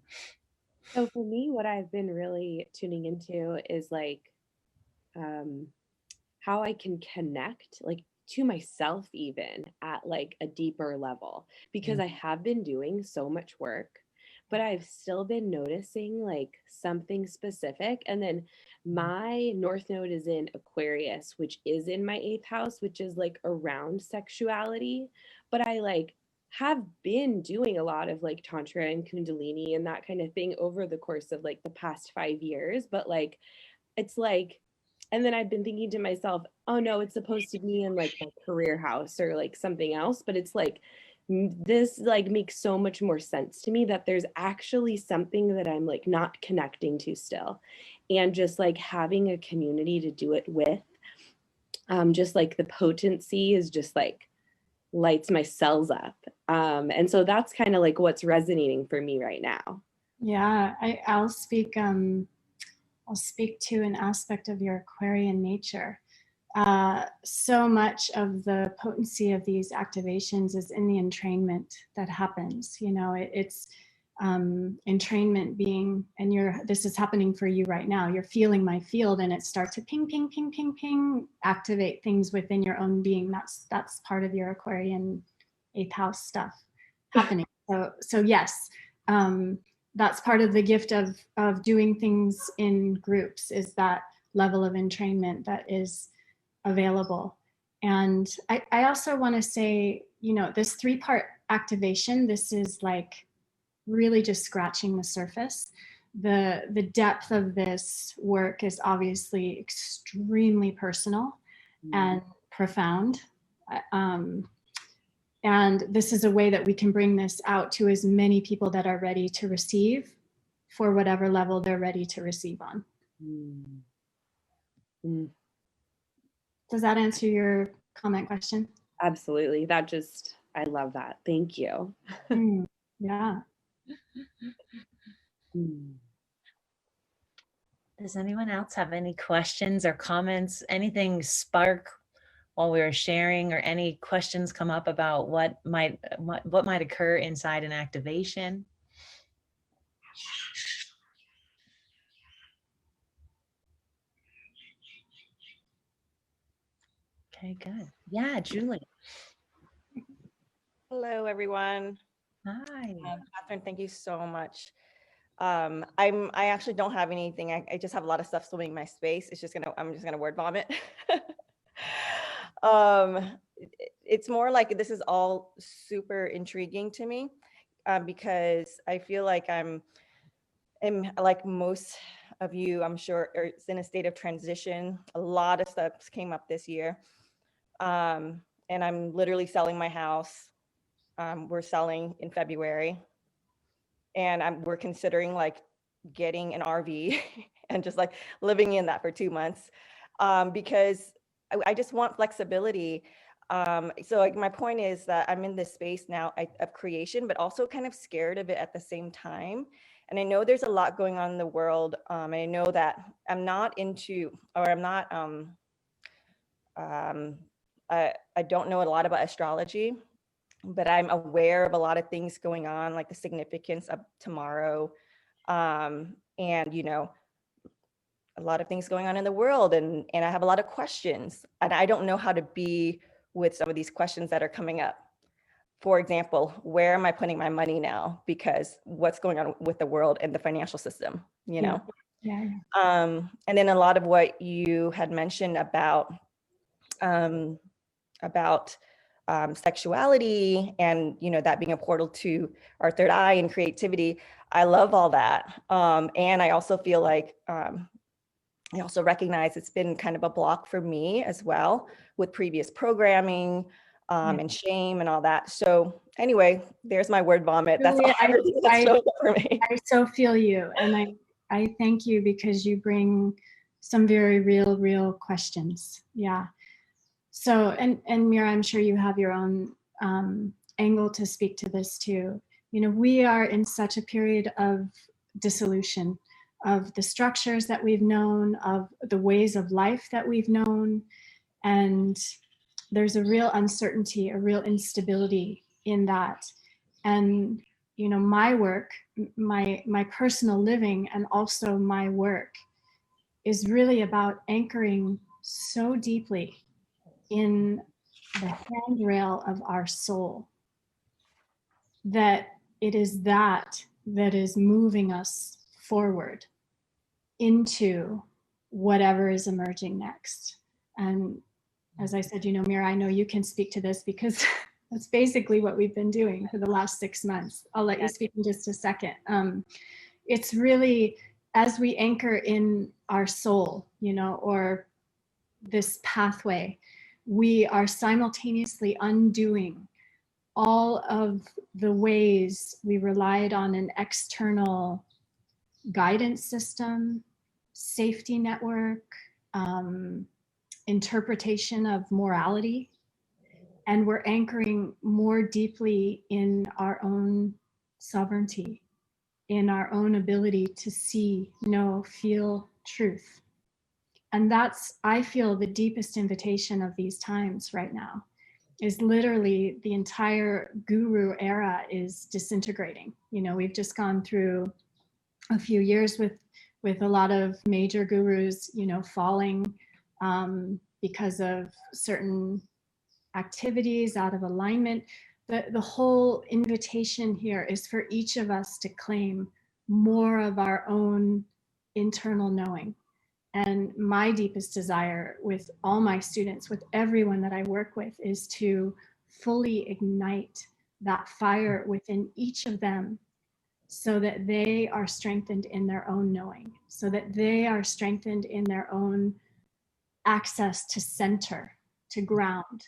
So for me, what I've been really tuning into is like how I can connect like to myself even at like a deeper level, because I have been doing so much work, but I've still been noticing like something specific. And then my North Node is in Aquarius, which is in my 8th house, which is like around sexuality. But I like have been doing a lot of like Tantra and Kundalini and that kind of thing over the course of like the past 5 years. But like, it's like, and then I've been thinking to myself, oh no, it's supposed to be in like my career house or like something else. But it's like, this like makes so much more sense to me that there's actually something that I'm like not connecting to still. And just like having a community to do it with, just like the potency is just like lights my cells up. And so that's kind of like what's resonating for me right now. Yeah, I'll speak to an aspect of your Aquarian nature. So much of the potency of these activations is in the entrainment that happens. You know, it's entrainment being, and this is happening for you right now. You're feeling my field, and it starts to ping, ping, ping, ping, ping, activate things within your own being. That's part of your Aquarian 8th house stuff happening. So yes. That's part of the gift of doing things in groups, is that level of entrainment that is available. And I also want to say, you know, this 3-part activation, this is like really just scratching the surface. The depth of this work is obviously extremely personal and profound. And this is a way that we can bring this out to as many people that are ready to receive, for whatever level they're ready to receive on. Does that answer your comment question? Absolutely. I love that. Thank you. Yeah. Does anyone else have any questions or comments? Anything spark while we were sharing, or any questions come up about what might occur inside an activation? Okay, good. Yeah, Julie. Hello, everyone. Hi. Katherine, thank you so much. I actually don't have anything. I just have a lot of stuff swimming in my space. I'm just gonna word vomit. It's more like this is all super intriguing to me, because I feel like I'm like most of you, I'm sure, it's in a state of transition. A lot of stuff came up this year, and I'm literally selling my house. We're selling in February, and we're considering like getting an RV and just like living in that for 2 months, because I just want flexibility. So like my point is that I'm in this space now of creation, but also kind of scared of it at the same time. And I know there's a lot going on in the world. And I know that I'm not into, or I'm not, I don't know a lot about astrology, but I'm aware of a lot of things going on, like the significance of tomorrow, and you know, a lot of things going on in the world, and I have a lot of questions, and I don't know how to be with some of these questions that are coming up. For example, where am I putting my money now? Because what's going on with the world and the financial system, you know? Yeah. And then a lot of what you had mentioned about sexuality and, you know, that being a portal to our third eye and creativity. I love all that. And I also feel like, I also recognize it's been kind of a block for me as well with previous programming and shame and all that. So anyway, there's my word vomit. That's Really, all everything that shows up for me. I so feel you. And I thank you because you bring some very real questions. Yeah. So, and Mira, I'm sure you have your own angle to speak to this too. You know, we are in such a period of dissolution of the structures that we've known, of the ways of life that we've known. And there's a real uncertainty, a real instability in that. And, you know, my work, my personal living, and also my work is really about anchoring so deeply in the handrail of our soul that it is that is moving us forward into whatever is emerging next. And as I said, you know, Mira, I know you can speak to this because that's basically what we've been doing for the last 6 months. I'll let you speak in just a second. It's really, as we anchor in our soul, you know, or this pathway, we are simultaneously undoing all of the ways we relied on an external guidance system, safety network, interpretation of morality. And we're anchoring more deeply in our own sovereignty, in our own ability to see, know, feel truth. And that's, I feel, the deepest invitation of these times right now, is literally the entire guru era is disintegrating. You know, we've just gone through a few years with a lot of major gurus, you know, falling because of certain activities out of alignment. The whole invitation here is for each of us to claim more of our own internal knowing. And my deepest desire with all my students, with everyone that I work with, is to fully ignite that fire within each of them so that they are strengthened in their own knowing, so that they are strengthened in their own access to center, to ground,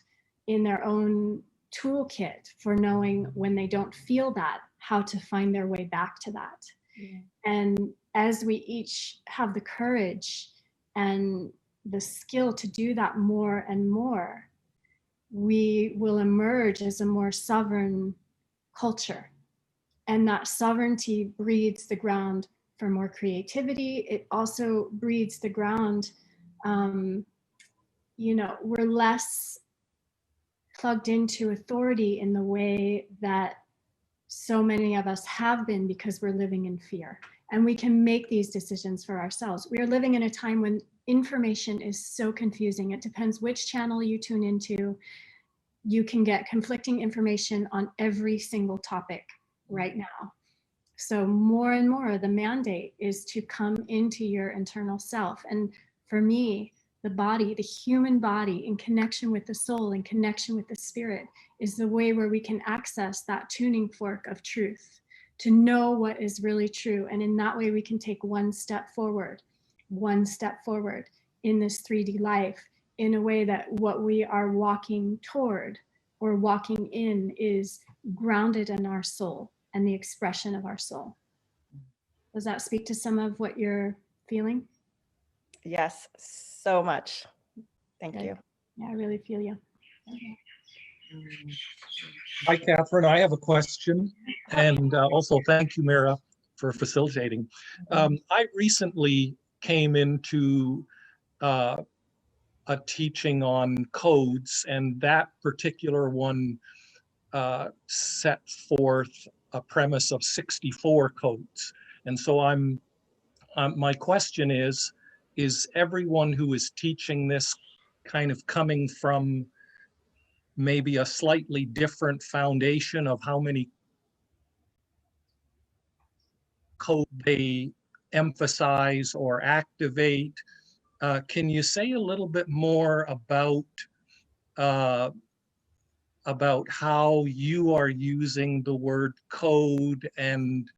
in their own toolkit for knowing when they don't feel that, how to find their way back to that. Yeah. And as we each have the courage and the skill to do that more and more, we will emerge as a more sovereign culture. And that sovereignty breeds the ground for more creativity. It also breeds the ground, you know, we're less plugged into authority in the way that so many of us have been because we're living in fear. And we can make these decisions for ourselves. We are living in a time when information is so confusing. It depends which channel you tune into. You can get conflicting information on every single topic right now. So more and more, the mandate is to come into your internal self. And for me, the body, the human body, in connection with the soul, in connection with the spirit, is the way where we can access that tuning fork of truth, to know what is really true. And in that way, we can take one step forward in this 3D life, in a way that what we are walking toward or walking in is grounded in our soul and the expression of our soul. Does that speak to some of what you're feeling? Yes, so much. Thank you. Yeah, I really feel you. Okay. Hi, Catherine. I have a question, and also thank you, Mira, for facilitating. I recently came into a teaching on codes, and that particular one set forth a premise of 64 codes. And so my question is everyone who is teaching this kind of coming from maybe a slightly different foundation of how many code they emphasize or activate. Can you say a little bit more uh, about how you are using the word code and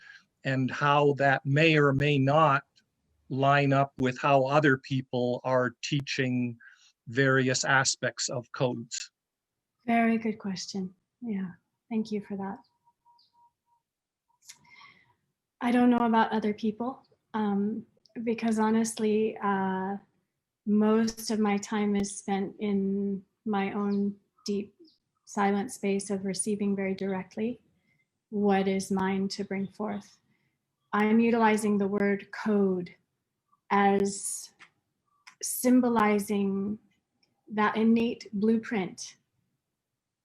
how that may or may not line up with how other people are teaching various aspects of codes? Very good question. Yeah, thank you for that. I don't know about other people because honestly, most of my time is spent in my own deep silent space of receiving very directly what is mine to bring forth. I'm utilizing the word code as symbolizing that innate blueprint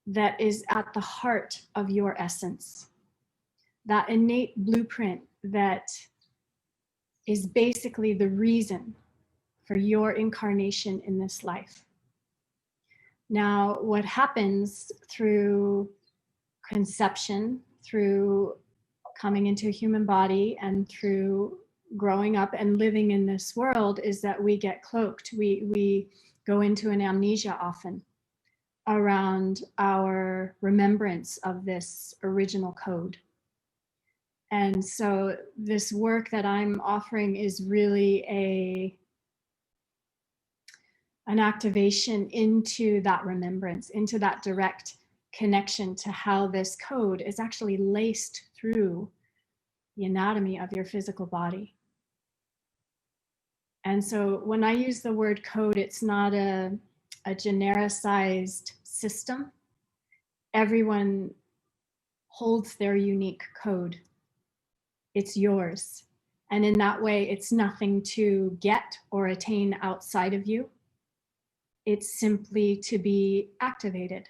that is at the heart of your essence, that innate blueprint that is basically the reason for your incarnation in this life. Now, what happens through conception, through coming into a human body, and through growing up and living in this world is that we get cloaked. We go into an amnesia often around our remembrance of this original code. And so this work that I'm offering is really an activation into that remembrance, into that direct connection to how this code is actually laced through the anatomy of your physical body. And so when I use the word code, it's not a genericized system. Everyone holds their unique code. It's yours. And in that way, it's nothing to get or attain outside of you. It's simply to be activated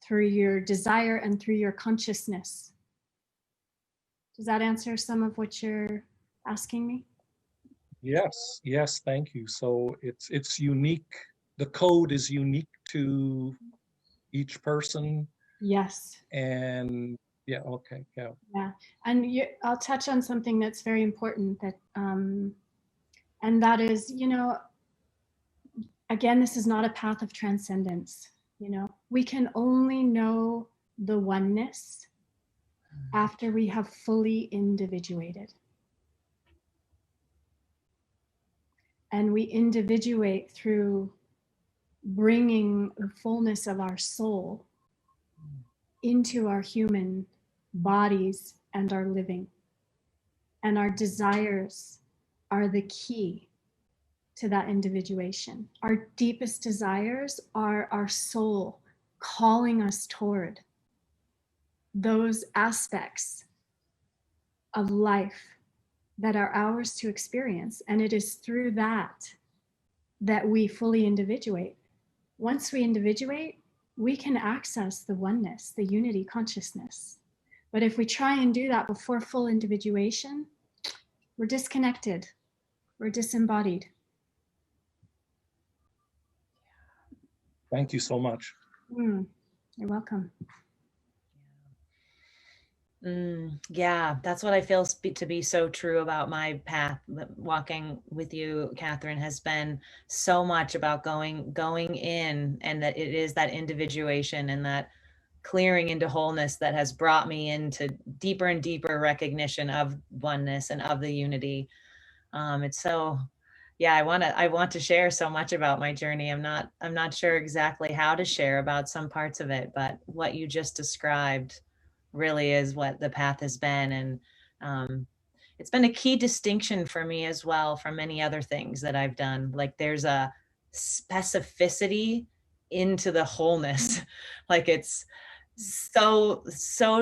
through your desire and through your consciousness. Does that answer some of what you're asking me? Yes, yes, thank you. So it's unique. The code is unique to each person. Yes. And yeah, okay, yeah. Yeah, and I'll touch on something that's very important, that, and that is, again, this is not a path of transcendence. We can only know the oneness after we have fully individuated. And we individuate through bringing the fullness of our soul into our human bodies and our living. And our desires are the key to that individuation. Our deepest desires are our soul calling us toward those aspects of life that are ours to experience. And it is through that we fully individuate. Once we individuate, we can access the oneness, the unity consciousness. But if we try and do that before full individuation, we're disconnected, we're disembodied. Thank you so much. You're welcome. Yeah, that's what I feel to be so true about my path. Walking with you, Katherine, has been so much about going in, and that it is that individuation and that clearing into wholeness that has brought me into deeper and deeper recognition of oneness and of the unity. It's so, yeah, I want to share so much about my journey. I'm not sure exactly how to share about some parts of it, but what you just described really is what the path has been. And it's been a key distinction for me as well from many other things that I've done. Like there's a specificity into the wholeness. Like it's so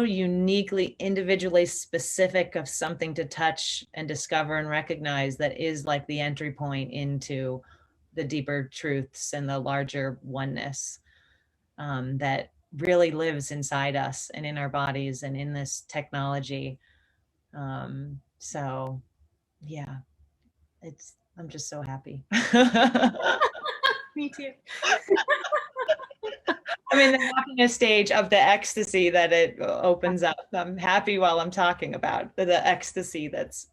uniquely, individually specific of something to touch and discover and recognize that is like the entry point into the deeper truths and the larger oneness that really lives inside us and in our bodies and in this technology. So yeah, I'm just so happy. Me too. I mean, the walking a stage of the ecstasy that it opens up. I'm happy while I'm talking about the ecstasy that's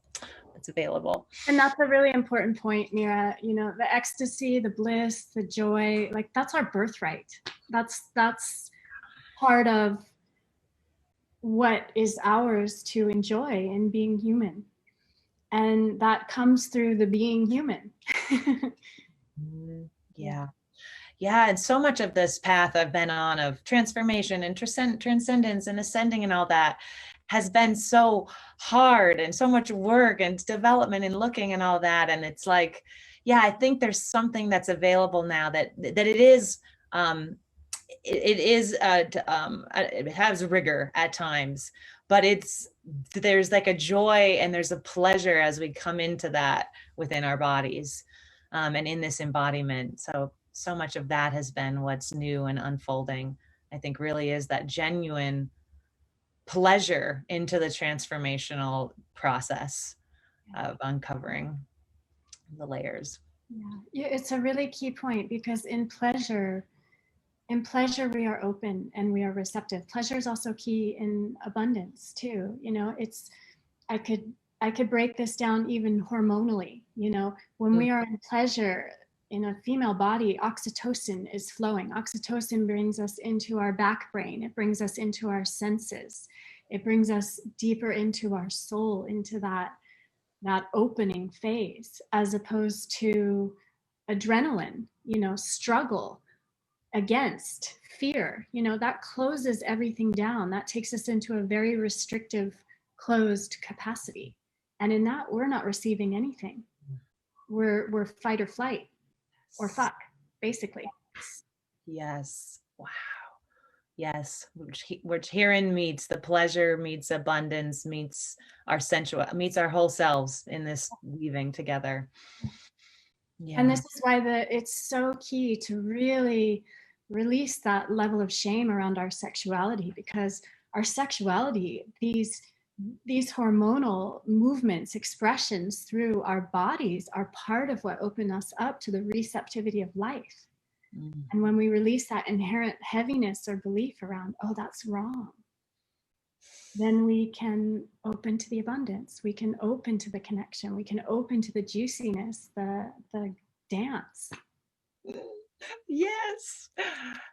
that's available. And that's a really important point, Mira. You know, the ecstasy, the bliss, the joy, like that's our birthright. That's part of what is ours to enjoy in being human. And that comes through the being human. Yeah. Yeah, and so much of this path I've been on of transformation and transcendence and ascending and all that has been so hard and so much work and development and looking and all that. And it's like, yeah, I think there's something that's available now that it is, it has rigor at times, but there's like a joy and there's a pleasure as we come into that within our bodies, and in this embodiment. So much of that has been what's new and unfolding. I think really is that genuine pleasure into the transformational process of uncovering the layers. Yeah, it's a really key point, because in pleasure we are open and we are receptive. Pleasure is also key in abundance too. You know, I could break this down even hormonally. You know, when we are in pleasure in a female body, oxytocin is flowing. Oxytocin brings us into our back brain. It brings us into our senses. It brings us deeper into our soul, into that opening phase, as opposed to adrenaline, you know, struggle against fear, you know, that closes everything down. That takes us into a very restrictive, closed capacity. And in that, we're not receiving anything. We're fight or flight or fuck, basically. Yes. Wow. Yes. Which herein meets the pleasure, meets abundance, meets our sensual, meets our whole selves in this weaving together. Yeah. And this is why it's so key to really release that level of shame around our sexuality, because our sexuality, these hormonal movements, expressions through our bodies, are part of what open us up to the receptivity of life. And when we release that inherent heaviness or belief around, oh, that's wrong, then we can open to the abundance. We can open to the connection. We can open to the juiciness, the dance. Yes.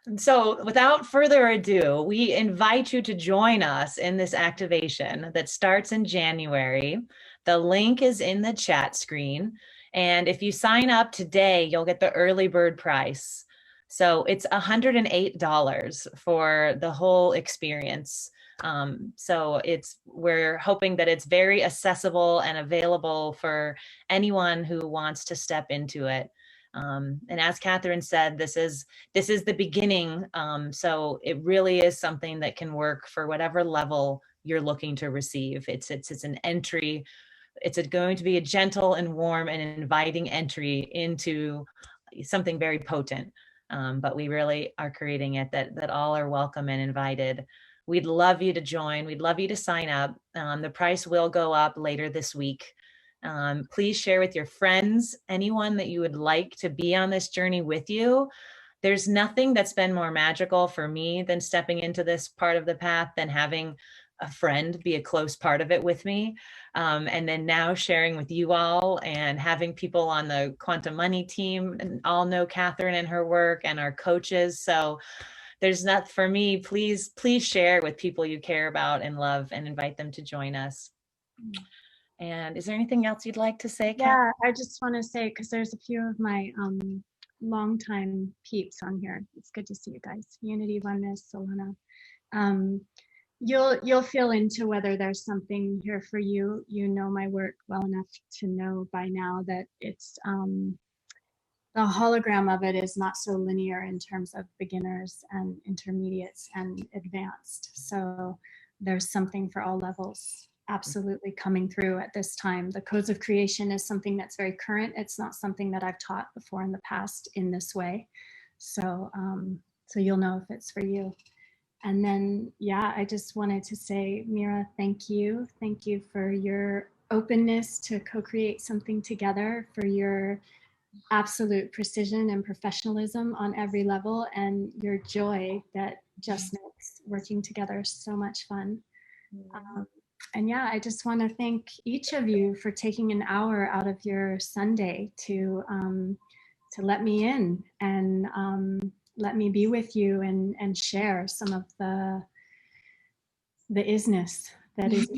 And so without further ado, we invite you to join us in this activation that starts in January. The link is in the chat screen. And if you sign up today, you'll get the early bird price. So it's $108 for the whole experience. So we're hoping that it's very accessible and available for anyone who wants to step into it. And as Katherine said, this is the beginning. So it really is something that can work for whatever level you're looking to receive. It's an entry. It's going to be a gentle and warm and inviting entry into something very potent. But we really are creating it that all are welcome and invited. We'd love you to join. We'd love you to sign up. The price will go up later this week. Please share with your friends, anyone that you would like to be on this journey with you. There's nothing that's been more magical for me than stepping into this part of the path than having a friend be a close part of it with me. And then now sharing with you all and having people on the Quantum Money team and all know Katherine and her work and our coaches. So there's not, for me, please share with people you care about and love and invite them to join us. And is there anything else you'd like to say, Kat? Yeah, I just want to say, because there's a few of my longtime peeps on here. It's good to see you guys. Unity, Oneness, Solana. You'll feel into whether there's something here for you. You know my work well enough to know by now that it's the hologram of it is not so linear in terms of beginners and intermediates and advanced. So there's something for all levels absolutely coming through at this time. The codes of creation is something that's very current. It's not something that I've taught before in the past in this way. So you'll know if it's for you. And then, yeah, I just wanted to say, Mira, thank you. Thank you for your openness to co-create something together, for your absolute precision and professionalism on every level, and your joy that just makes working together so much fun. yeah, I just want to thank each of you for taking an hour out of your Sunday to let me in and let me be with you and share some of the isness that is.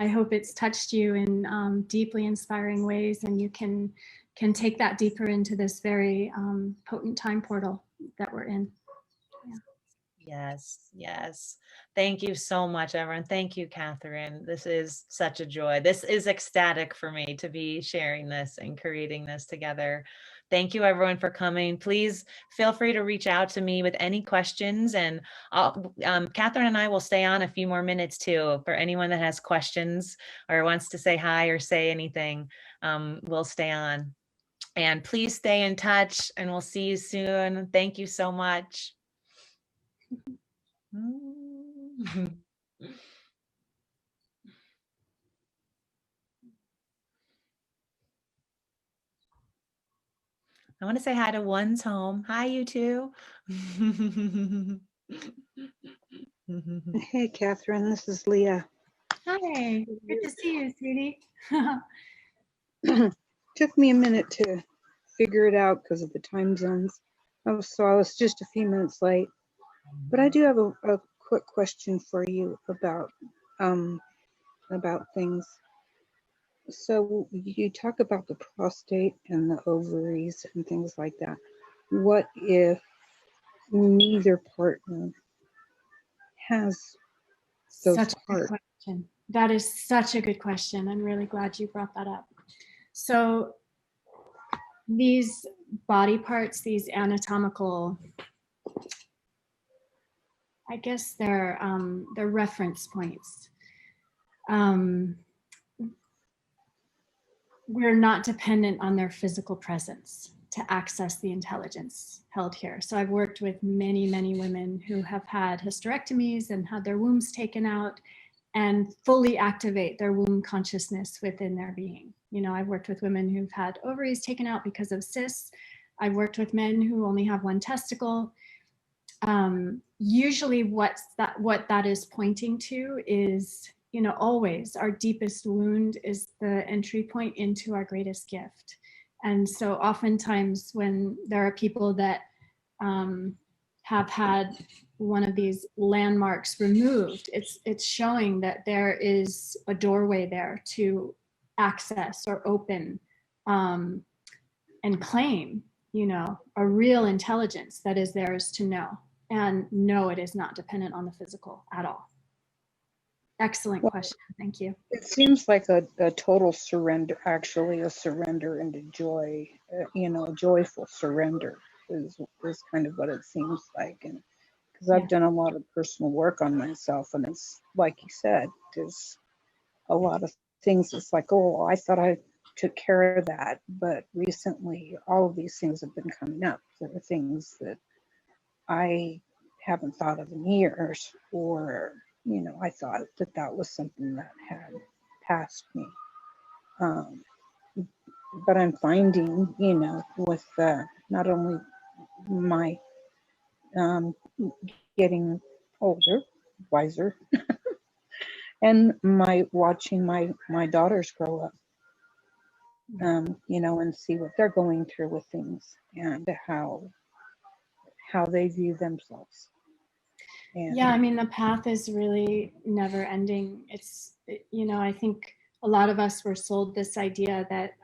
I hope it's touched you in deeply inspiring ways, and you can take that deeper into this very potent time portal that we're in. Yes, yes. Thank you so much, everyone. Thank you, Katherine. This is such a joy. This is ecstatic for me to be sharing this and creating this together. Thank you, everyone, for coming. Please feel free to reach out to me with any questions, and Katherine and I will stay on a few more minutes too. For anyone that has questions or wants to say hi or say anything, we'll stay on. And please stay in touch, and we'll see you soon. Thank you so much. I want to say hi to One's Home. Hi, you two. Hey, Katherine, this is Leah. Hi, good to see you, sweetie. Took me a minute to figure it out because of the time zones. So I was just a few minutes late. But I do have a quick question for you about things. So you talk about the prostate and the ovaries and things like that. What if neither partner has those Such a good parts? question. That is such a good question. I'm really glad you brought that up. So these body parts, these anatomical, I guess they're reference points. We're not dependent on their physical presence to access the intelligence held here. So I've worked with many, many women who have had hysterectomies and had their wombs taken out and fully activate their womb consciousness within their being. You know, I've worked with women who've had ovaries taken out because of cysts. I've worked with men who only have one testicle. Usually what that is pointing to is, you know, always our deepest wound is the entry point into our greatest gift. And so oftentimes when there are people that have had one of these landmarks removed, it's showing that there is a doorway there to access or open and claim, you know, a real intelligence that is theirs to know. And no, it is not dependent on the physical at all. Excellent question. Thank you. It seems like a total surrender, actually a surrender into joy, you know, a joyful surrender is kind of what it seems like. And because I've done a lot of personal work on myself, and it's like you said, there's a lot of things. It's like, oh, I thought I took care of that, but recently all of these things have been coming up. There are things that I haven't thought of in years, or, you know, I thought that was something that had passed me. But I'm finding, you know, with not only my getting older, wiser, and my watching my daughters grow up, you know, and see what they're going through with things and how they view themselves. And yeah, I mean, the path is really never ending. It's, you know, I think a lot of us were sold this idea that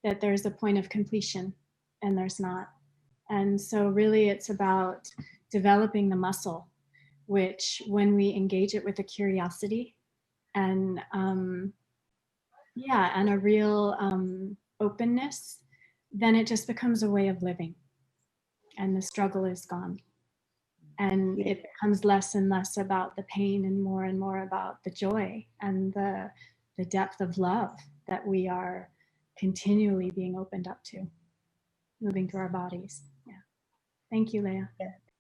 that there's a point of completion, and there's not. And so really it's about developing the muscle, which when we engage it with a curiosity and yeah, and a real openness, then it just becomes a way of living, and the struggle is gone. And it becomes less and less about the pain and more about the joy and the depth of love that we are continually being opened up to, moving through our bodies. Yeah. Thank you, Leah.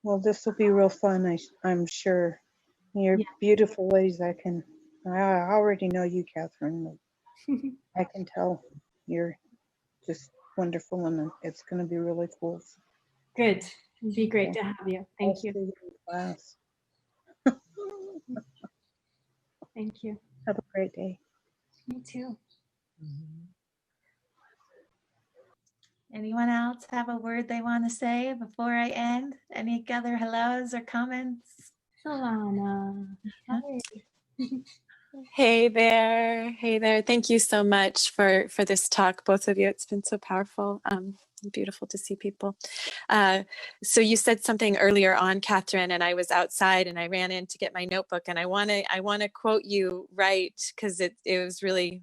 well, this will be real fun. I'm sure. You're beautiful ladies. I already know you, Katherine. I can tell you're just wonderful, and it's going to be really cool. Good. It'd be great to have you. Thank you. Class. Thank you. Have a great day. Me too. Anyone else have a word they want to say before I end? Any other hellos or comments? Solana. Hi. Hey there. Hey there. Thank you so much for this talk, both of you. It's been so powerful. Beautiful to see people. So you said something earlier on, Katherine, and I was outside and I ran in to get my notebook, and I want to quote you right, because it was really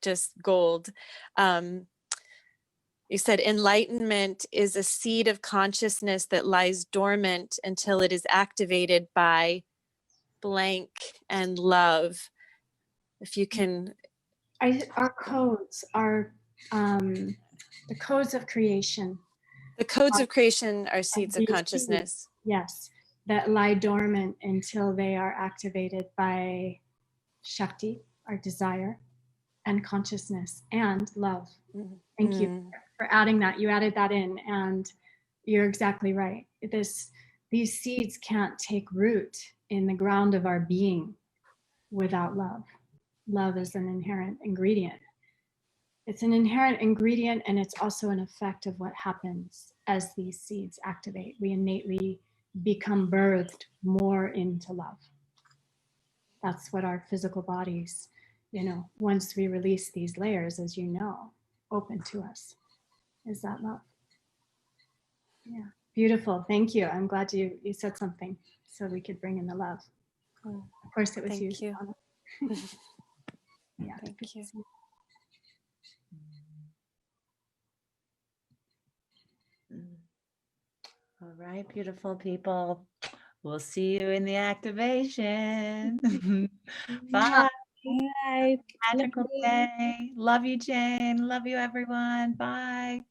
just gold. You said, enlightenment is a seed of consciousness that lies dormant until it is activated by blank and love. If you can. Our codes are the codes of creation. The codes of creation are seeds of consciousness. Yes, that lie dormant until they are activated by Shakti, our desire, and consciousness and love. Thank you for adding that. You added that in, and you're exactly right. These seeds can't take root in the ground of our being without love. Love is an inherent ingredient. It's an inherent ingredient, and it's also an effect of what happens as these seeds activate. We innately become birthed more into love. That's what our physical bodies, once we release these layers, as you know, open to us, is that love. Yeah, beautiful. Thank you. I'm glad you said something so we could bring in the love. Of course, it was you. Thank you. Yeah. Thank you. All right, beautiful people. We'll see you in the activation. Bye. Bye. Magical day. Love you, Jane. Love you, everyone. Bye.